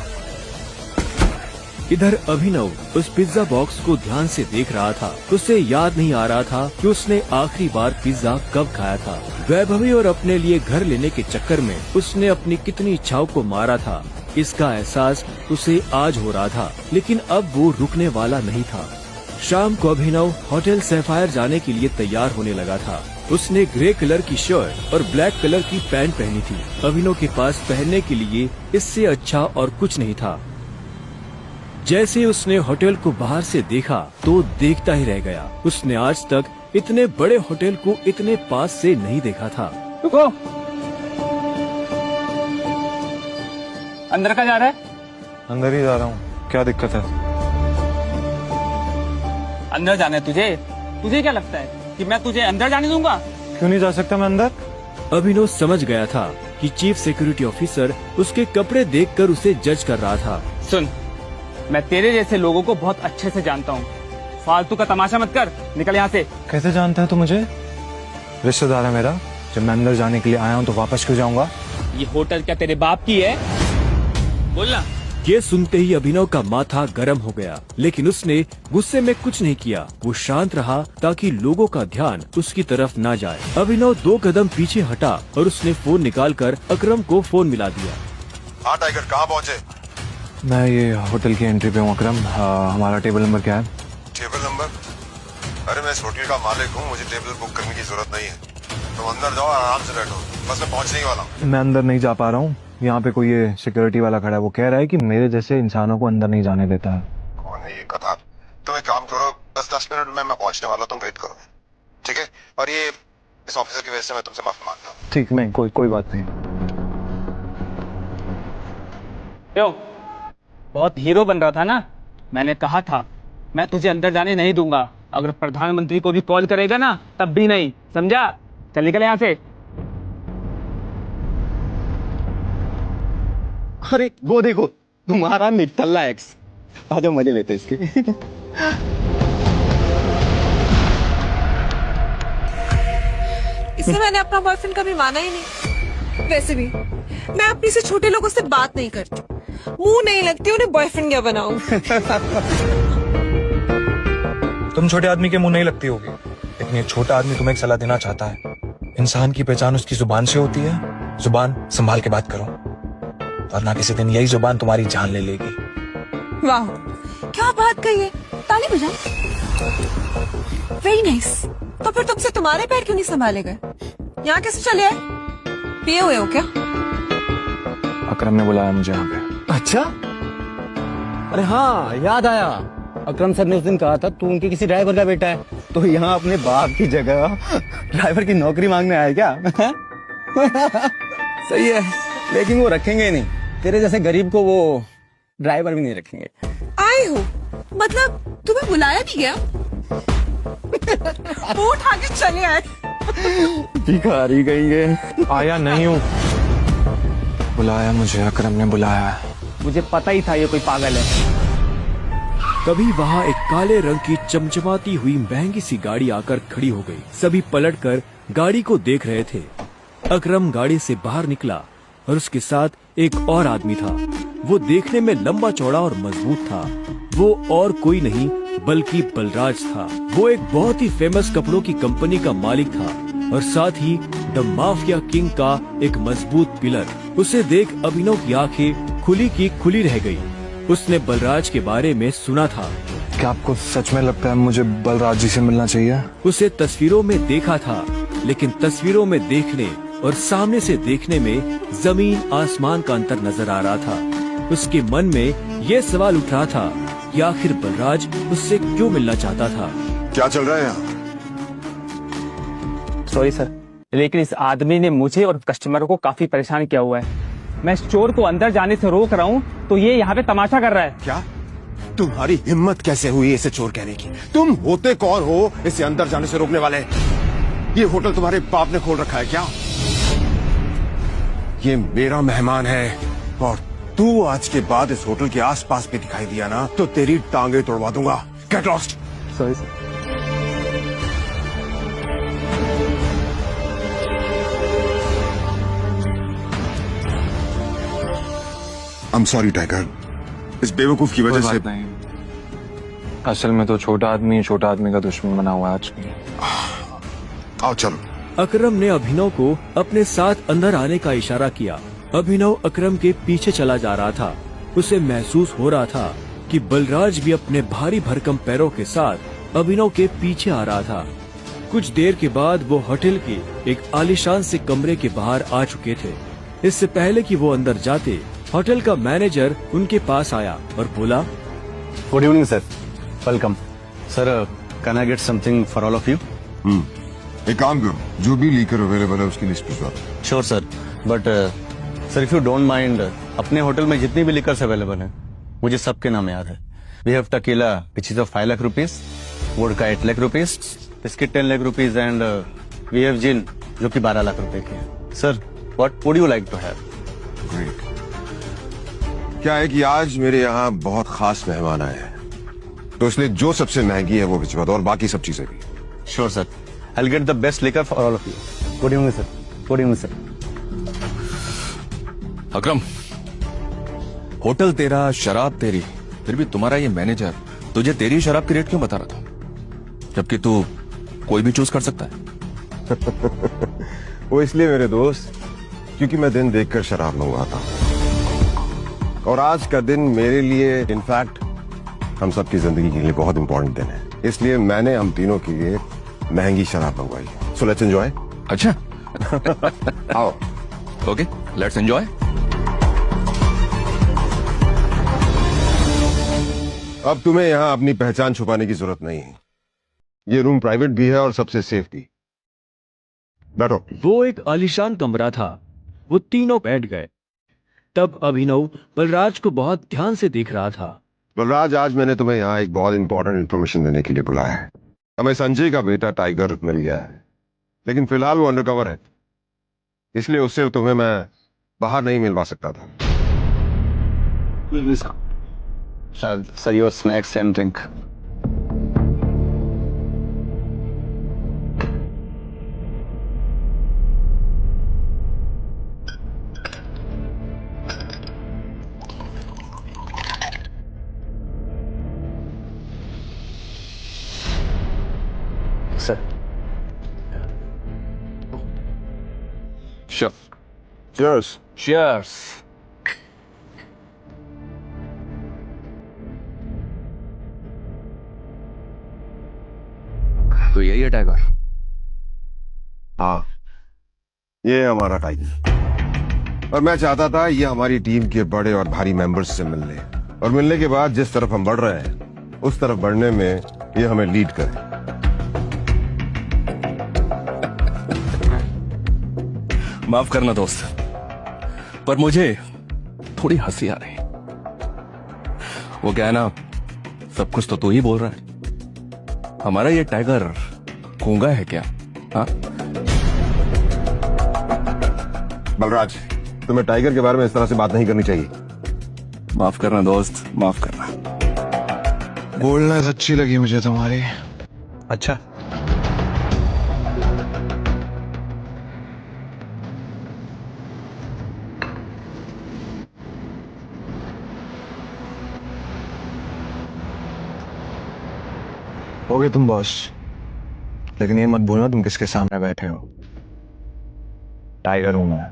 इधर अभिनव उस पिज्जा बॉक्स को ध्यान से देख रहा था। उसे याद नहीं आ रहा था कि उसने आखिरी बार पिज्जा कब खाया था। वैभवी और अपने लिए घर लेने के चक्कर में उसने अपनी कितनी इच्छाओं को मारा था, इसका एहसास उसे आज हो रहा था, लेकिन अब वो रुकने वाला नहीं था। शाम को अभिनव होटल सैफायर जाने के लिए तैयार होने लगा था। उसने ग्रे कलर की शर्ट और ब्लैक कलर की पैंट पहनी थी। अभिनव के पास पहनने के लिए इससे अच्छा और कुछ नहीं था। जैसे उसने होटल को बाहर से देखा तो देखता ही रह गया। उसने आज तक इतने बड़े होटल को इतने पास से नहीं देखा था। रुको, अंदर का जा रहा है? अंदर ही जा रहा हूँ, क्या दिक्कत है? अंदर जाना है तुझे? तुझे क्या लगता है कि मैं तुझे अंदर जाने दूंगा? क्यों नहीं जा सकता मैं अंदर? अभिनव समझ गया था कि चीफ सिक्योरिटी ऑफिसर उसके कपड़े देखकर उसे जज कर रहा था। सुन, मैं तेरे जैसे लोगों को बहुत अच्छे से जानता हूँ, फालतू का तमाशा मत कर, निकल यहाँ से। कैसे जानता है तू मुझे? रिश्तेदार है मेरा, जब मैं अंदर जाने के लिए आया हूँ तो वापस क्यों जाऊंगा? ये होटल क्या तेरे बाप की है? बोलना। ये सुनते ही अभिनव का माथा गर्म हो गया, लेकिन उसने गुस्से में कुछ नहीं किया। वो शांत रहा ताकि लोगों का ध्यान उसकी तरफ ना जाए। अभिनव 2 कदम पीछे हटा और उसने फोन निकालकर अकरम को फोन मिला दिया। हाँ टाइगर, कहाँ पहुँचे? मैं ये होटल की एंट्री पे हूँ अकरम। हमारा टेबल नंबर क्या है? Table number? अरे मैं इस होटल का मालिक हूँ, मुझे टेबल बुक करने की जरूरत नहीं है। तुम अंदर जाओ, आराम से बैठो, बस मैं पहुँचने ही वाला हूँ। मैं अंदर नहीं जा पा रहा हूँ, यहाँ पे कोई ये सिक्योरिटी वाला खड़ा है, वो कह रहा है कि मेरे जैसे इंसानों को अंदर नहीं जाने देता है। कौन है ये कतार? तुम एक काम करो, 10 मिनट में मैं पहुँचने वाला, तुम वेट करो, ठीक है? और ये इस ऑफिसर की वजह से मैं तुमसे माफी मांगता हूँ। ठीक, नहीं कोई बात नहीं। क्यों? बहुत हीरो बन रहा था ना? मैंने कहा था मैं तुझे अंदर जाने नहीं दूंगा। अगर प्रधानमंत्री को भी कॉल करेगा ना तब भी नहीं, समझा? चल निकल यहाँ से। अरे वो देखो, तुम्हारा निठल्ला एक्स। आ जाओ, मजे लेते इसके। इसे मैंने अपना बॉयफ्रेंड कभी माना ही नहीं। वैसे भी मैं अपनी से छोटे लोगों से बात नहीं करती। मुंह नहीं लगती उन्हें बॉयफ्रेंड क्या बनाऊं? तुम छोटे आदमी के मुंह नहीं लगती होगी, लेकिन ये छोटा आदमी तुम्हें एक सलाह देना चाहता है। इंसान की पहचान उसकी जुबान से होती है। जुबान संभाल के बात करो, वरना किसी दिन यही जुबान तुम्हारी जान ले लेगी। वाह, क्या बात कही है। ताली बजाओ। Very nice. तो फिर तुमसे तुम्हारे पैर क्यों नहीं संभाले गए? यहाँ कैसे चले आए? पिए हुए हो क्या? अकरम ने बुलाया मुझे यहाँ पे। अच्छा, अरे हाँ याद आया, अकरम सर ने उस दिन कहा था तू उनके किसी ड्राइवर का बेटा है, तो यहाँ अपने बाप की जगह ड्राइवर की नौकरी मांगने आए क्या? सही है, लेकिन वो रखेंगे ही नहीं, तेरे जैसे गरीब को वो ड्राइवर भी नहीं रखेंगे। आए हो मतलब तुम्हें बुलाया नहीं गया? मुंह उठा के चले आए। भिखारी कहेंगे। आया नहीं हूँ, बुलाया मुझे, अकरम ने बुलाया। मुझे पता ही था ये कोई पागल है। तभी वहाँ एक काले रंग की चमचमाती हुई महंगी सी गाड़ी आकर खड़ी हो गई। सभी पलटकर गाड़ी को देख रहे थे। अकरम गाड़ी से बाहर निकला और उसके साथ एक और आदमी था। वो देखने में लंबा चौड़ा और मजबूत था। वो और कोई नहीं बल्कि बलराज था। वो एक बहुत ही फेमस कपड़ों की कंपनी का मालिक था और साथ ही द माफिया किंग का एक मजबूत पिलर। उसे देख अभिनव की आंखें खुली की खुली रह गई। उसने बलराज के बारे में सुना था। क्या आपको सच में लगता है मुझे बलराज जी से मिलना चाहिए? उसे तस्वीरों में देखा था, लेकिन तस्वीरों में देखने और सामने से देखने में जमीन आसमान का अंतर नजर आ रहा था। उसके मन में ये सवाल उठ रहा था कि आखिर बलराज उससे क्यों मिलना चाहता था। क्या चल रहा है यहाँ? सॉरी सर, लेकिन इस आदमी ने मुझे और कस्टमरों को काफी परेशान किया हुआ है। मैं स्टोर को अंदर जाने से रोक रहा हूँ तो ये यहाँ पे तमाशा कर रहा है। क्या तुम्हारी हिम्मत कैसे हुई इसे चोर कहने की? तुम होते कौन हो इसे अंदर जाने से रोकने वाले? ये होटल तुम्हारे बाप ने खोल रखा है क्या? ये मेरा मेहमान है और तू आज के बाद इस होटल के आसपास भी दिखाई दिया ना तो तेरी टांगे तोड़वा दूंगा। Get lost. Sorry sir. I'm sorry tiger, इस बेवकूफ की वजह से। नहीं, असल में तो छोटा आदमी का दुश्मन बना हुआ है आज की। आओ चलो। अकरम ने अभिनव को अपने साथ अंदर आने का इशारा किया। अभिनव अकरम के पीछे चला जा रहा था। उसे महसूस हो रहा था कि बलराज भी अपने भारी भरकम पैरों के साथ अभिनव के पीछे आ रहा था। कुछ देर के बाद वो होटल के एक आलीशान से कमरे के बाहर आ चुके थे। इससे पहले कि वो अंदर जाते, होटल का मैनेजर उनके पास आया और बोला, good evening sir, welcome sir, can I get something for all of you? एक काम करो, जो भी लीकर अवेलेबल है उसकी लिस्ट भिजवा। Sure sir, but sir if you don't mind, अपने होटल में जितनी भी लिकर्स अवेलेबल है मुझे सबके नाम याद है। We have tequila which is of 5 lakh rupees, vodka 8 lakh rupees, biscuit 10 lakh rupees and we have gin जो कि 12 लाख रुपए की है। Sir what would you like to have? Great. क्या है कि आज मेरे यहाँ बहुत खास मेहमान आए हैं, तो इसलिए जो सबसे महंगी है वो भिजवा दो और बाकी सब चीजें भी। Sure sir, I will get the best liquor for all of you. Good evening sir. Good evening sir. Akram, hotel तेरा, शराब तेरी, फिर भी तुम्हारा ये मैनेजर तुझे तेरी शराब की रेट क्यों बता रहा था, जबकि तू कोई भी चूज कर सकता है? वो इसलिए मेरे दोस्त, क्योंकि मैं दिन देखकर शराब मंगवाता हूँ और आज का दिन मेरे लिए, इनफैक्ट हम सबकी जिंदगी के लिए बहुत इंपॉर्टेंट दिन है। इसलिए मैंने हम तीनों के लिए महंगी शराब मंगवाई है। So let's enjoy. अच्छा। आओ। Okay, let's enjoy. अब तुम्हें यहाँ अपनी पहचान छुपाने की जरूरत नहीं है। ये रूम प्राइवेट भी है और सबसे सेफ भी। बैठो। वो एक आलीशान कमरा था। वो तीनों बैठ गए। तब अभिनव बलराज को बहुत ध्यान से देख रहा था। बलराज, आज मैंने तुम्हें यहाँ एक बहुत इंपॉर्टेंट इन्फॉर्मेशन देने के लिए बुलाया है। हमें संजय का बेटा टाइगर मिल गया है, लेकिन फिलहाल वो अंडरकवर है, इसलिए उससे तुम्हें मैं बाहर नहीं मिलवा सकता था। Sir your snacks and drink. Cheers. Cheers. तो यही है टाइगर? हाँ, ये है हमारा टाइगर। और मैं चाहता था ये हमारी टीम के बड़े और भारी मेंबर्स से मिलने, और मिलने के बाद जिस तरफ हम बढ़ रहे हैं उस तरफ बढ़ने में ये हमें लीड करे। माफ करना दोस्त, पर मुझे थोड़ी हंसी आ रही। वो क्या है ना, सब कुछ तो तू ही बोल रहा है। हमारा ये टाइगर गूंगा है क्या? हाँ? बलराज, तुम्हें टाइगर के बारे में इस तरह से बात नहीं करनी चाहिए। माफ करना दोस्त, माफ करना। बोलना अच्छी लगी मुझे तुम्हारी। अच्छा, हो गए तुम बॉस, लेकिन ये मत भूलना तुम किसके सामने बैठे हो। टाइगर हूं मैं।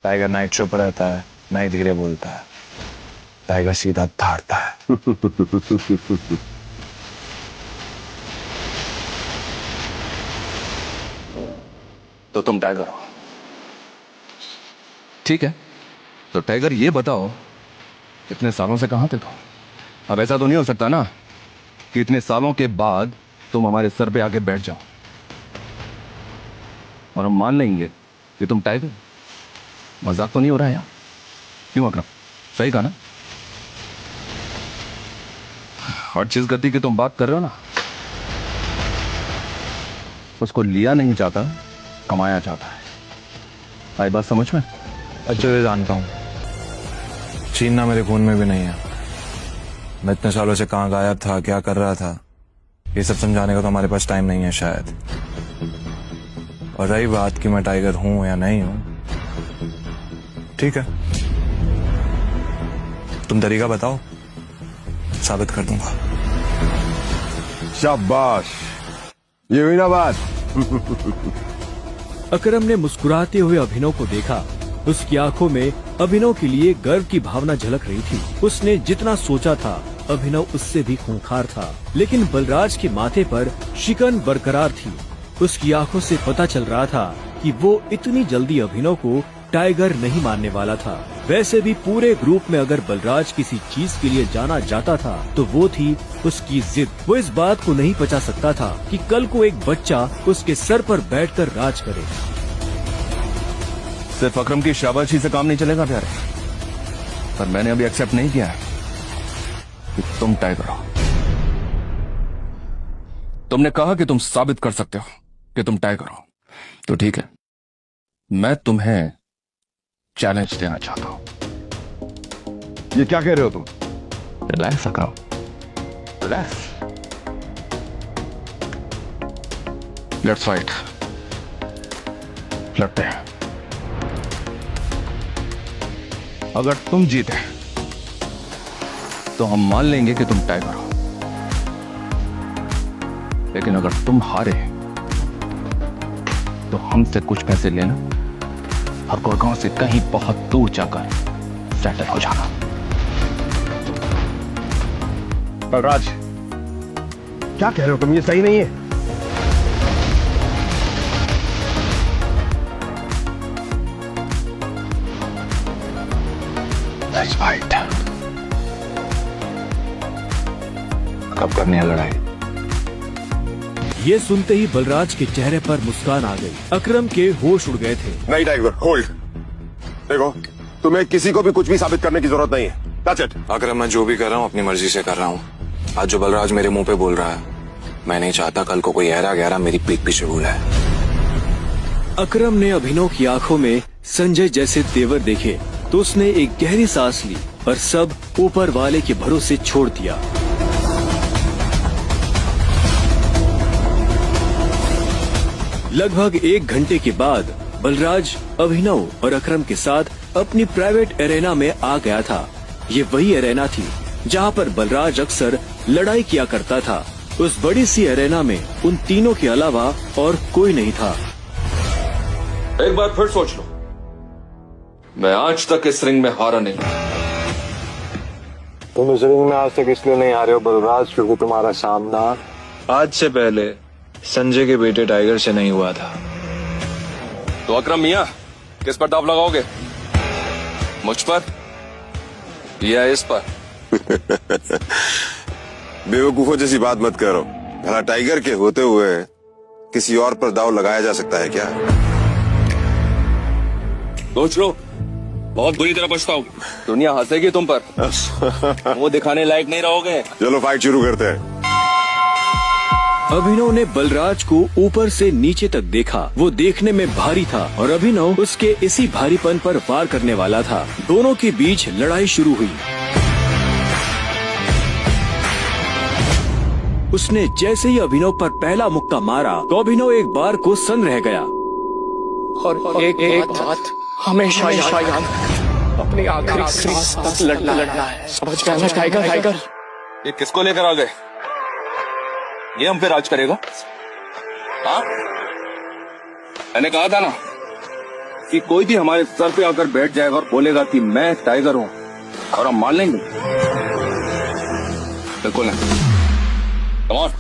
टाइगर नाइट शो पर रहता है, नहीं धीरे बोलता है। टाइगर सीधा धाड़ता है। तो तुम टाइगर हो, ठीक है। तो टाइगर ये बताओ, इतने सालों से कहां थे तुम? अब ऐसा तो नहीं हो सकता ना कि इतने सालों के बाद तुम हमारे सर पे आके बैठ जाओ और हम मान लेंगे कि तुम टाइगर। मजाक तो नहीं हो रहा है यार? क्यों अकरम, सही कहा ना? हर चीज गति की तुम बात कर रहे हो ना। उसको लिया नहीं चाहता, कमाया चाहता है। आई बात समझ में? अच्छे से जानता हूँ, छीनना मेरे खून में भी नहीं है। मैं इतने सालों से कहाँ गायब था, क्या कर रहा था, ये सब समझाने का तो हमारे पास टाइम नहीं है शायद। और रही बात कि मैं टाइगर हूं या नहीं हूं, ठीक है, तुम तरीका बताओ, साबित कर दूंगा। शाबाश, ये हुई ना बात। अकरम ने मुस्कुराते हुए अभिनव को देखा। उसकी आंखों में अभिनव के लिए गर्व की भावना झलक रही थी। उसने जितना सोचा था, अभिनव उससे भी खूंखार था, लेकिन बलराज के माथे पर शिकन बरकरार थी। उसकी आंखों से पता चल रहा था कि वो इतनी जल्दी अभिनव को टाइगर नहीं मानने वाला था। वैसे भी पूरे ग्रुप में अगर बलराज किसी चीज के लिए जाना जाता था तो वो थी उसकी जिद। वो इस बात को नहीं पचा सकता था कि कल को एक बच्चा उसके सर पर बैठकर राज करे। सिर्फ अकरम की शाबाशी से काम नहीं चलेगा प्यारे, पर मैंने अभी एक्सेप्ट नहीं किया है कि तुम टाइगर हो। तुमने कहा कि तुम साबित कर सकते हो कि तुम टाइगर हो, तो ठीक है, मैं तुम्हें चैलेंज देना चाहता हूं। ये क्या कह रहे हो तुम? Relax Akram, relax. Let's fight, लड़ते हैं। अगर तुम जीते तो हम मान लेंगे कि तुम टाइगर हो, लेकिन अगर तुम हारे तो हमसे कुछ पैसे लेना और गुड़गांव से कहीं बहुत दूर जाकर सेटल हो जाना। बलराज, क्या कह रहे हो तुम? ये सही नहीं है। Let's fight. कब करनी है लड़ाई? ये सुनते ही बलराज के चेहरे पर मुस्कान आ गई। अकरम के होश उड़ गए थे। नहीं टाइगर, होल्ड। देखो, तुम्हें किसी को भी कुछ भी साबित करने की जरूरत नहीं है। That's it. अगर मैं जो भी कर रहा हूँ अपनी मर्जी से कर रहा हूँ। आज जो बलराज मेरे मुंह पे बोल रहा है, मैं नहीं चाहता कल को कोई ऐरा गहरा मेरी पीठ पीछे बोला है। अकरम ने अभिनव की आंखों में संजय जैसे तेवर देखे तो उसने एक गहरी सांस ली और सब ऊपर वाले के भरोसे छोड़ दिया। लगभग 1 घंटे के बाद बलराज अभिनव और अकरम के साथ अपनी प्राइवेट एरेना में आ गया था। ये वही एरेना थी जहां पर बलराज अक्सर लड़ाई किया करता था। उस बड़ी सी एरेना में उन तीनों के अलावा और कोई नहीं था। एक बार फिर सोच लो, मैं आज तक इस रिंग में हारा नहीं। तुम इस रिंग में आज तक इसलिए नहीं आ रहे हो बलराज, क्योंकि तुम्हारा सामना आज से पहले संजय के बेटे टाइगर से नहीं हुआ था। तो अकरम मियां, किस पर दाव लगाओगे? मुझ पर या इस पर? बेवकूफों जैसी बात मत करो। भला टाइगर के होते हुए किसी और पर दाव लगाया जा सकता है क्या? सोच लो, बहुत बुरी तरह पछताओ। दुनिया हंसेगी तुम पर। वो दिखाने लायक नहीं रहोगे। चलो फाइट शुरू करते हैं। अभिनव ने बलराज को ऊपर से नीचे तक देखा। वो देखने में भारी था और अभिनव उसके इसी भारीपन पर वार करने वाला था। दोनों के बीच लड़ाई शुरू हुई। उसने जैसे ही अभिनव पर पहला मुक्का मारा तो अभिनव एक बार को सन्न रह गया। और एक बात हमेशा याद, अपनी आखिरी सांस तक लड़ना है। समझ गया ना टाइगर? ये किसको लेकर आ गए? ये हम पे राज करेगा? हाँ, मैंने कहा था ना कि कोई भी हमारे सर पे आकर बैठ जाएगा और बोलेगा कि मैं टाइगर हूँ, और हम मान लेंगे? बिल्कुल नहीं। Come on.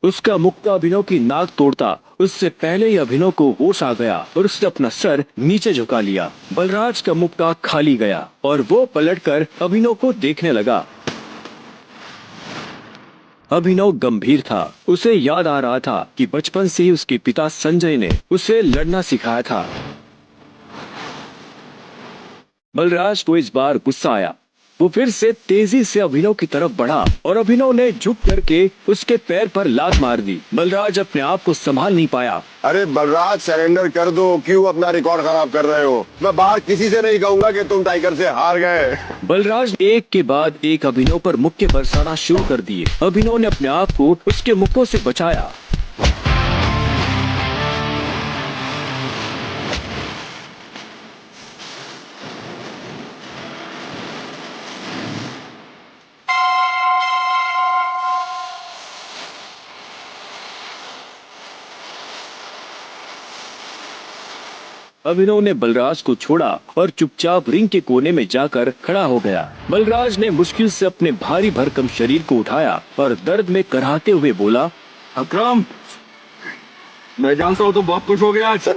उसका मुक्का अभिनव की नाक तोड़ता। उससे पहले ही अभिनव को होश आ गया और उसने अपना सर नीचे झुका लिया। बलराज का मुक्का खाली गया और वो पलटकर अभिनव को देखने लगा। अभिनव गंभीर था। उसे याद आ रहा था कि बचपन से ही उसके पिता संजय ने उसे लड़ना सिखाया था। बलराज को इस बार गुस्सा आया। वो फिर से तेजी से अभिनव की तरफ बढ़ा और अभिनव ने झुक करके उसके पैर पर लात मार दी। बलराज अपने आप को संभाल नहीं पाया। अरे बलराज, सरेंडर कर दो। क्यों अपना रिकॉर्ड खराब कर रहे हो? मैं बाहर किसी से नहीं कहूंगा कि तुम टाइगर से हार गए। बलराज एक के बाद एक अभिनव पर मुक्के बरसाना शुरू कर दिए। अभिनव ने अपने आप को उसके मुक्कों से बचाया। अभिनव ने बलराज को छोड़ा और चुपचाप रिंग के कोने में जाकर खड़ा हो गया। बलराज ने मुश्किल से अपने भारी भरकम शरीर को उठाया और दर्द में कराहते हुए बोला, अकरम, मैं जानता हूँ तो बहुत खुश हो गया आज।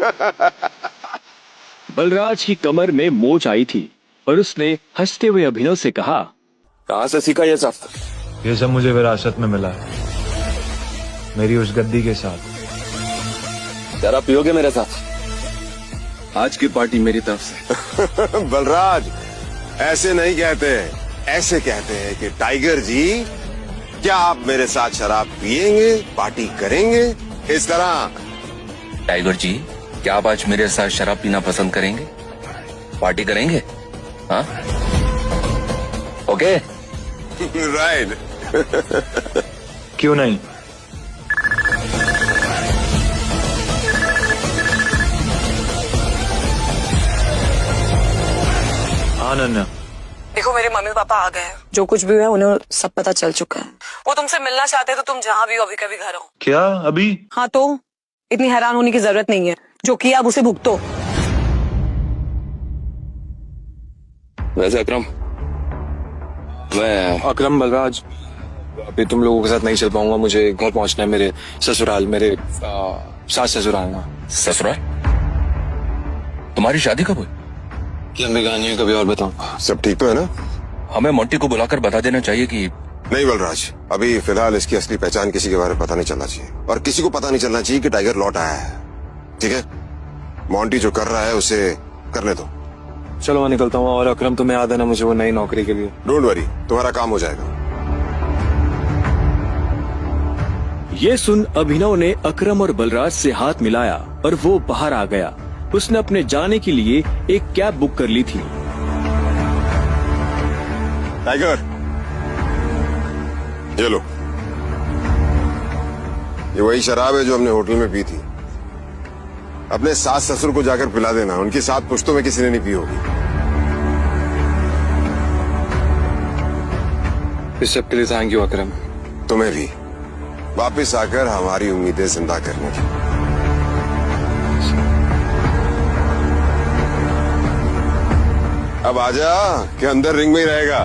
बलराज की कमर में मोच आई थी और उसने हंसते हुए अभिनव से कहा, कहाँ से सीखा ये सब? ये सब मुझे विरासत में मिला है, मेरी उस गद्दी के साथ। जरा पियोगे मेरे साथ? आज की पार्टी मेरी तरफ से। बलराज, ऐसे नहीं कहते, ऐसे कहते हैं कि टाइगर जी, क्या आप मेरे साथ शराब पिएंगे, पार्टी करेंगे? इस तरह। टाइगर जी, क्या आप आज मेरे साथ शराब पीना पसंद करेंगे? पार्टी करेंगे? हाँ, ओके। राइट। क्यों नहीं? अनन्या, देखो मेरे मम्मी पापा आ गए हैं। जो कुछ भी हुआ है उन्हें सब पता चल चुका है। वो तुमसे मिलना चाहते हैं तो तुम जहाँ भी हो अभी कभी घर आओ। क्या अभी? हाँ, तो इतनी हैरान होने की जरूरत नहीं है। जो किया अब उसे भुगतो। वैसे अकरम, मैं अकरम, बलराज, अभी तुम लोगों के साथ नहीं चल पाऊंगा। मुझे घर पहुंचना है, मेरे ससुराल, मेरे सास ससुराल ना। ससुराल? तुम्हारी शादी कब हुई? लंबी कहानी है, कभी और बताऊं। सब ठीक तो है ना? हमें मोंटी को बुलाकर बता देना चाहिए कि नहीं बलराज, अभी फिलहाल इसकी असली पहचान किसी के बारे में पता नहीं चलना चाहिए, और किसी को पता नहीं चलना चाहिए कि टाइगर लौट आया है। ठीक है? मोंटी जो कर रहा है उसे करने दो। चलो मैं निकलता हूँ। और अकरम, तुम्हें याद है ना मुझे वो नई नौकरी के लिए? डोंट वरी, तुम्हारा काम हो जाएगा। ये सुन अभिनव ने अकरम और बलराज से हाथ मिलाया और वो बाहर आ गया। उसने अपने जाने के लिए एक कैब बुक कर ली थी। टाइगर, ये लो। ये वही शराब है जो हमने होटल में पी थी। अपने सास ससुर को जाकर पिला देना, उनकी 7 पुश्तों में किसी ने नहीं पी होगी। इस सब के लिए थैंक यू अकरम। तुम्हें भी वापस आकर हमारी उम्मीदें जिंदा करने की। अब आजा कि अंदर रिंग में ही रहेगा।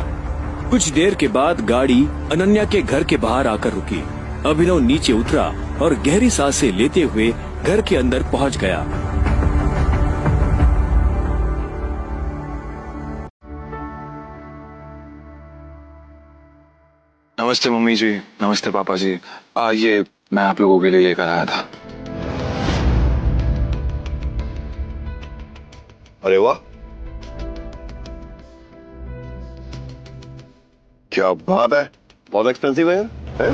कुछ देर के बाद गाड़ी अनन्या के घर के बाहर आकर रुकी। अभिनव नीचे उतरा और गहरी सांसें लेते हुए घर के अंदर पहुंच गया। नमस्ते मम्मी जी, नमस्ते पापा जी। ये मैं आप लोगों के लिए लेकर आया था। अरे वाह, क्या बात है, बहुत एक्सपेंसिव है यार, है?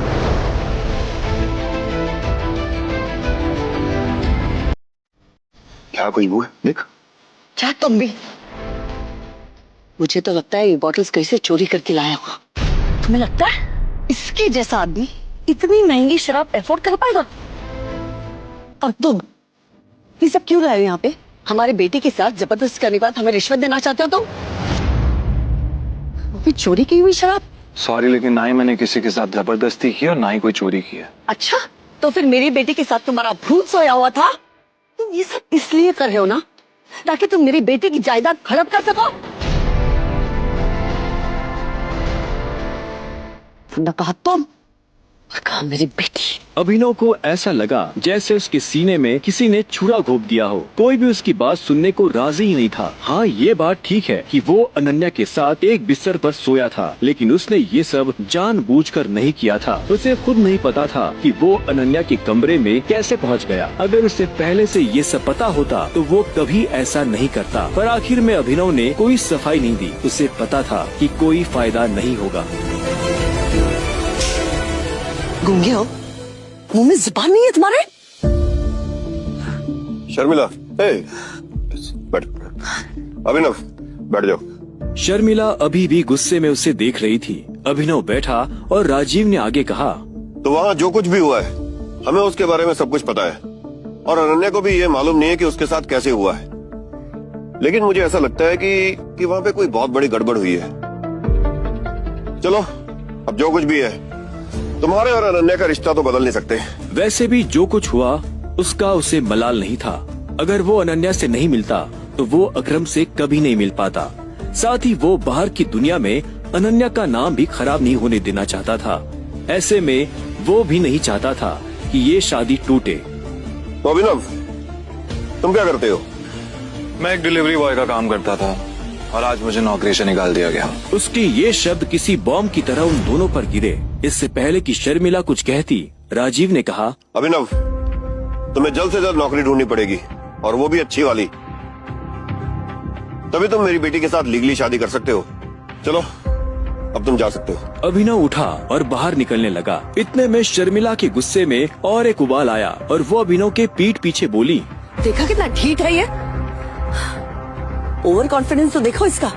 क्या खुशबू है, देख। क्या तुम भी? मुझे तो लगता है ये बॉटल्स कैसे चोरी करके लाया होगा। तुम्हें लगता है इसके जैसा आदमी इतनी महंगी शराब अफोर्ड कर पाएगा? और तुम ये सब क्यों लाए हो यहाँ पे? हमारे बेटे के साथ जबरदस्ती करने के बाद हमें रिश्वत देना चाहते हो तुम? वो भी चोरी की हुई शराब? सॉरी, लेकिन ना ही मैंने किसी के साथ जबरदस्ती की और ना ही कोई चोरी की है। अच्छा, तो फिर मेरे बेटे के साथ तुम्हारा भूत सोया हुआ था? तुम ये सब इसलिए कर रहे हो ना ताकि तुम मेरे बेटे की जायदाद हड़प कर सको? न कहा तुम, कहा मेरी बेटी। अभिनव को ऐसा लगा जैसे उसके सीने में किसी ने छुरा घोंप दिया हो। कोई भी उसकी बात सुनने को राजी ही नहीं था। हाँ, ये बात ठीक है कि वो अनन्या के साथ एक बिस्तर पर सोया था, लेकिन उसने ये सब जानबूझकर नहीं किया था। उसे खुद नहीं पता था कि वो अनन्या के कमरे में कैसे पहुंच गया। अगर उसे पहले से ये सब पता होता तो वो कभी ऐसा नहीं करता। पर आखिर में अभिनव ने कोई सफाई नहीं दी। उसे पता था कि कोई फायदा नहीं होगा। गूंगे हो, मुंह में जुबान नहीं है तुम्हारे? शर्मिला, बैठ। अभिनव, बैठ जाओ। शर्मिला अभी भी गुस्से में उसे देख रही थी। अभिनव बैठा और राजीव ने आगे कहा, तो वहाँ जो कुछ भी हुआ है हमें उसके बारे में सब कुछ पता है और अनन्या को भी ये मालूम नहीं है कि उसके साथ कैसे हुआ है। लेकिन मुझे ऐसा लगता है कि वहाँ पे कोई बहुत बड़ी गड़बड़ हुई है। चलो, अब जो कुछ भी है, तुम्हारे और अनन्या का रिश्ता तो बदल नहीं सकते। वैसे भी जो कुछ हुआ उसका उसे मलाल नहीं था। अगर वो अनन्या से नहीं मिलता तो वो अकरम से कभी नहीं मिल पाता। साथ ही वो बाहर की दुनिया में अनन्या का नाम भी खराब नहीं होने देना चाहता था। ऐसे में वो भी नहीं चाहता था कि ये शादी टूटे। तो अभिनव, तुम क्या करते हो? मैं एक डिलीवरी बॉय का काम करता था और आज मुझे नौकरी से निकाल दिया गया। उसके ये शब्द किसी बॉम्ब की तरह उन दोनों पर गिरे। इससे पहले कि शर्मिला कुछ कहती, राजीव ने कहा, अभिनव, तुम्हें जल्द से जल्द नौकरी ढूंढनी पड़ेगी और वो भी अच्छी वाली। तभी तुम मेरी बेटी के साथ लीगली शादी कर सकते हो। चलो, अब तुम जा सकते हो। अभिनव उठा और बाहर निकलने लगा। इतने में शर्मिला के गुस्से में और एक उबाल आया और वो अभिनव के पीठ पीछे बोली, देखा कितना ढीठ है ये? ओवर कॉन्फिडेंस तो देखो इसका।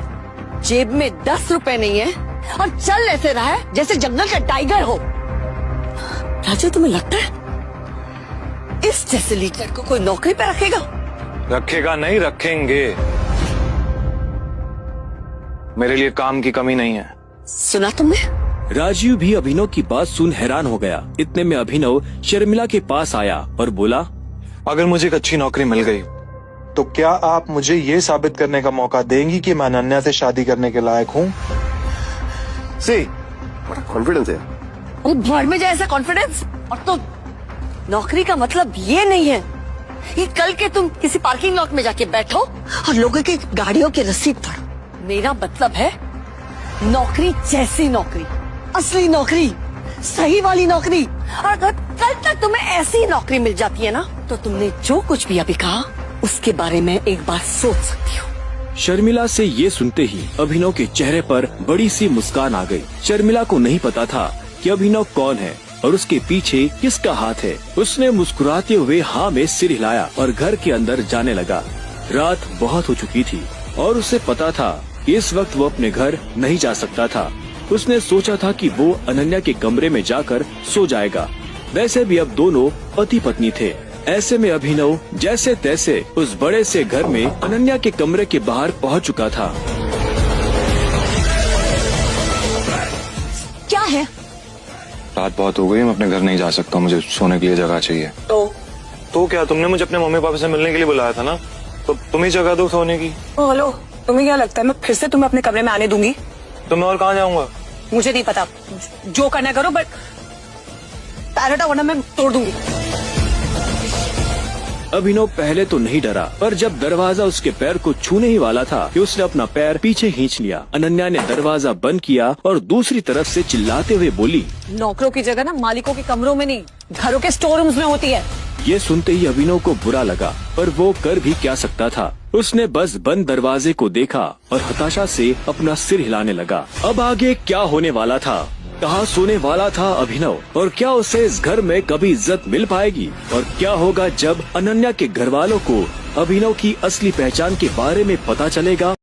जेब में 10 रुपए नहीं है और चल ऐसे रहा है जैसे जंगल का टाइगर हो। राजू, तुम्हें लगता है इस जैसे लीडर को कोई नौकरी पे रखेगा? रखेगा नहीं, रखेंगे। मेरे लिए काम की कमी नहीं है। सुना तुमने? राजीव भी अभिनव की बात सुन हैरान हो गया। इतने में अभिनव शर्मिला के पास आया और बोला, अगर मुझे एक अच्छी नौकरी मिल गई तो क्या आप मुझे ये साबित करने का मौका देंगी कि मैं अनन्या से शादी करने के लायक हूँ? बड़ा कॉन्फिडेंस है। अरे भाड़ में जाए ऐसा कॉन्फिडेंस। और तो नौकरी का मतलब ये नहीं है कि कल के तुम किसी पार्किंग लॉट में जाके बैठो और लोगों की गाड़ियों की रसीद पढ़ो। मेरा मतलब है नौकरी जैसी नौकरी, असली नौकरी, सही वाली नौकरी। और अगर कल तक तुम्हें ऐसी नौकरी मिल जाती है ना, तो तुमने जो कुछ भी अभी कहा उसके बारे में एक बार सोच सकती हो। शर्मिला से ये सुनते ही अभिनव के चेहरे पर बड़ी सी मुस्कान आ गई। शर्मिला को नहीं पता था कि अभिनव कौन है और उसके पीछे किसका हाथ है। उसने मुस्कुराते हुए हाँ में सिर हिलाया और घर के अंदर जाने लगा। रात बहुत हो चुकी थी और उसे पता था कि इस वक्त वो अपने घर नहीं जा सकता था। उसने सोचा था कि वो अनन्या के कमरे में जाकर सो जाएगा। वैसे भी अब दोनों पति पत्नी थे। ऐसे में अभिनव जैसे तैसे उस बड़े से घर में अनन्या के कमरे के बाहर पहुंच चुका था। क्या है? रात बहुत हो गई, मैं अपने घर नहीं जा सकता, मुझे सोने के लिए जगह चाहिए। तो क्या तुमने मुझे अपने मम्मी पापा से मिलने के लिए बुलाया था ना, तो तुम ही जगह दो सोने की। हेलो, तुम्हें क्या लगता है मैं फिर से तुम्हें अपने कमरे में आने दूंगी? तो मैं और कहाँ जाऊंगा? मुझे नहीं पता, जो करना करो, बट पैर हटाओ वरना मैं तोड़ दूंगी। अभिनव पहले तो नहीं डरा, पर जब दरवाजा उसके पैर को छूने ही वाला था कि उसने अपना पैर पीछे खींच लिया। अनन्या ने दरवाजा बंद किया और दूसरी तरफ से चिल्लाते हुए बोली, नौकरों की जगह ना मालिकों के कमरों में नहीं, घरों के स्टोर रूम्स में होती है। ये सुनते ही अभिनव को बुरा लगा, पर वो कर भी क्या सकता था। उसने बस बंद दरवाजे को देखा और हताशा से अपना सिर हिलाने लगा। अब आगे क्या होने वाला था? कहाँ सोने वाला था अभिनव? और क्या उसे इस घर में कभी इज्जत मिल पाएगी? और क्या होगा जब अनन्या के घर वालों को अभिनव की असली पहचान के बारे में पता चलेगा?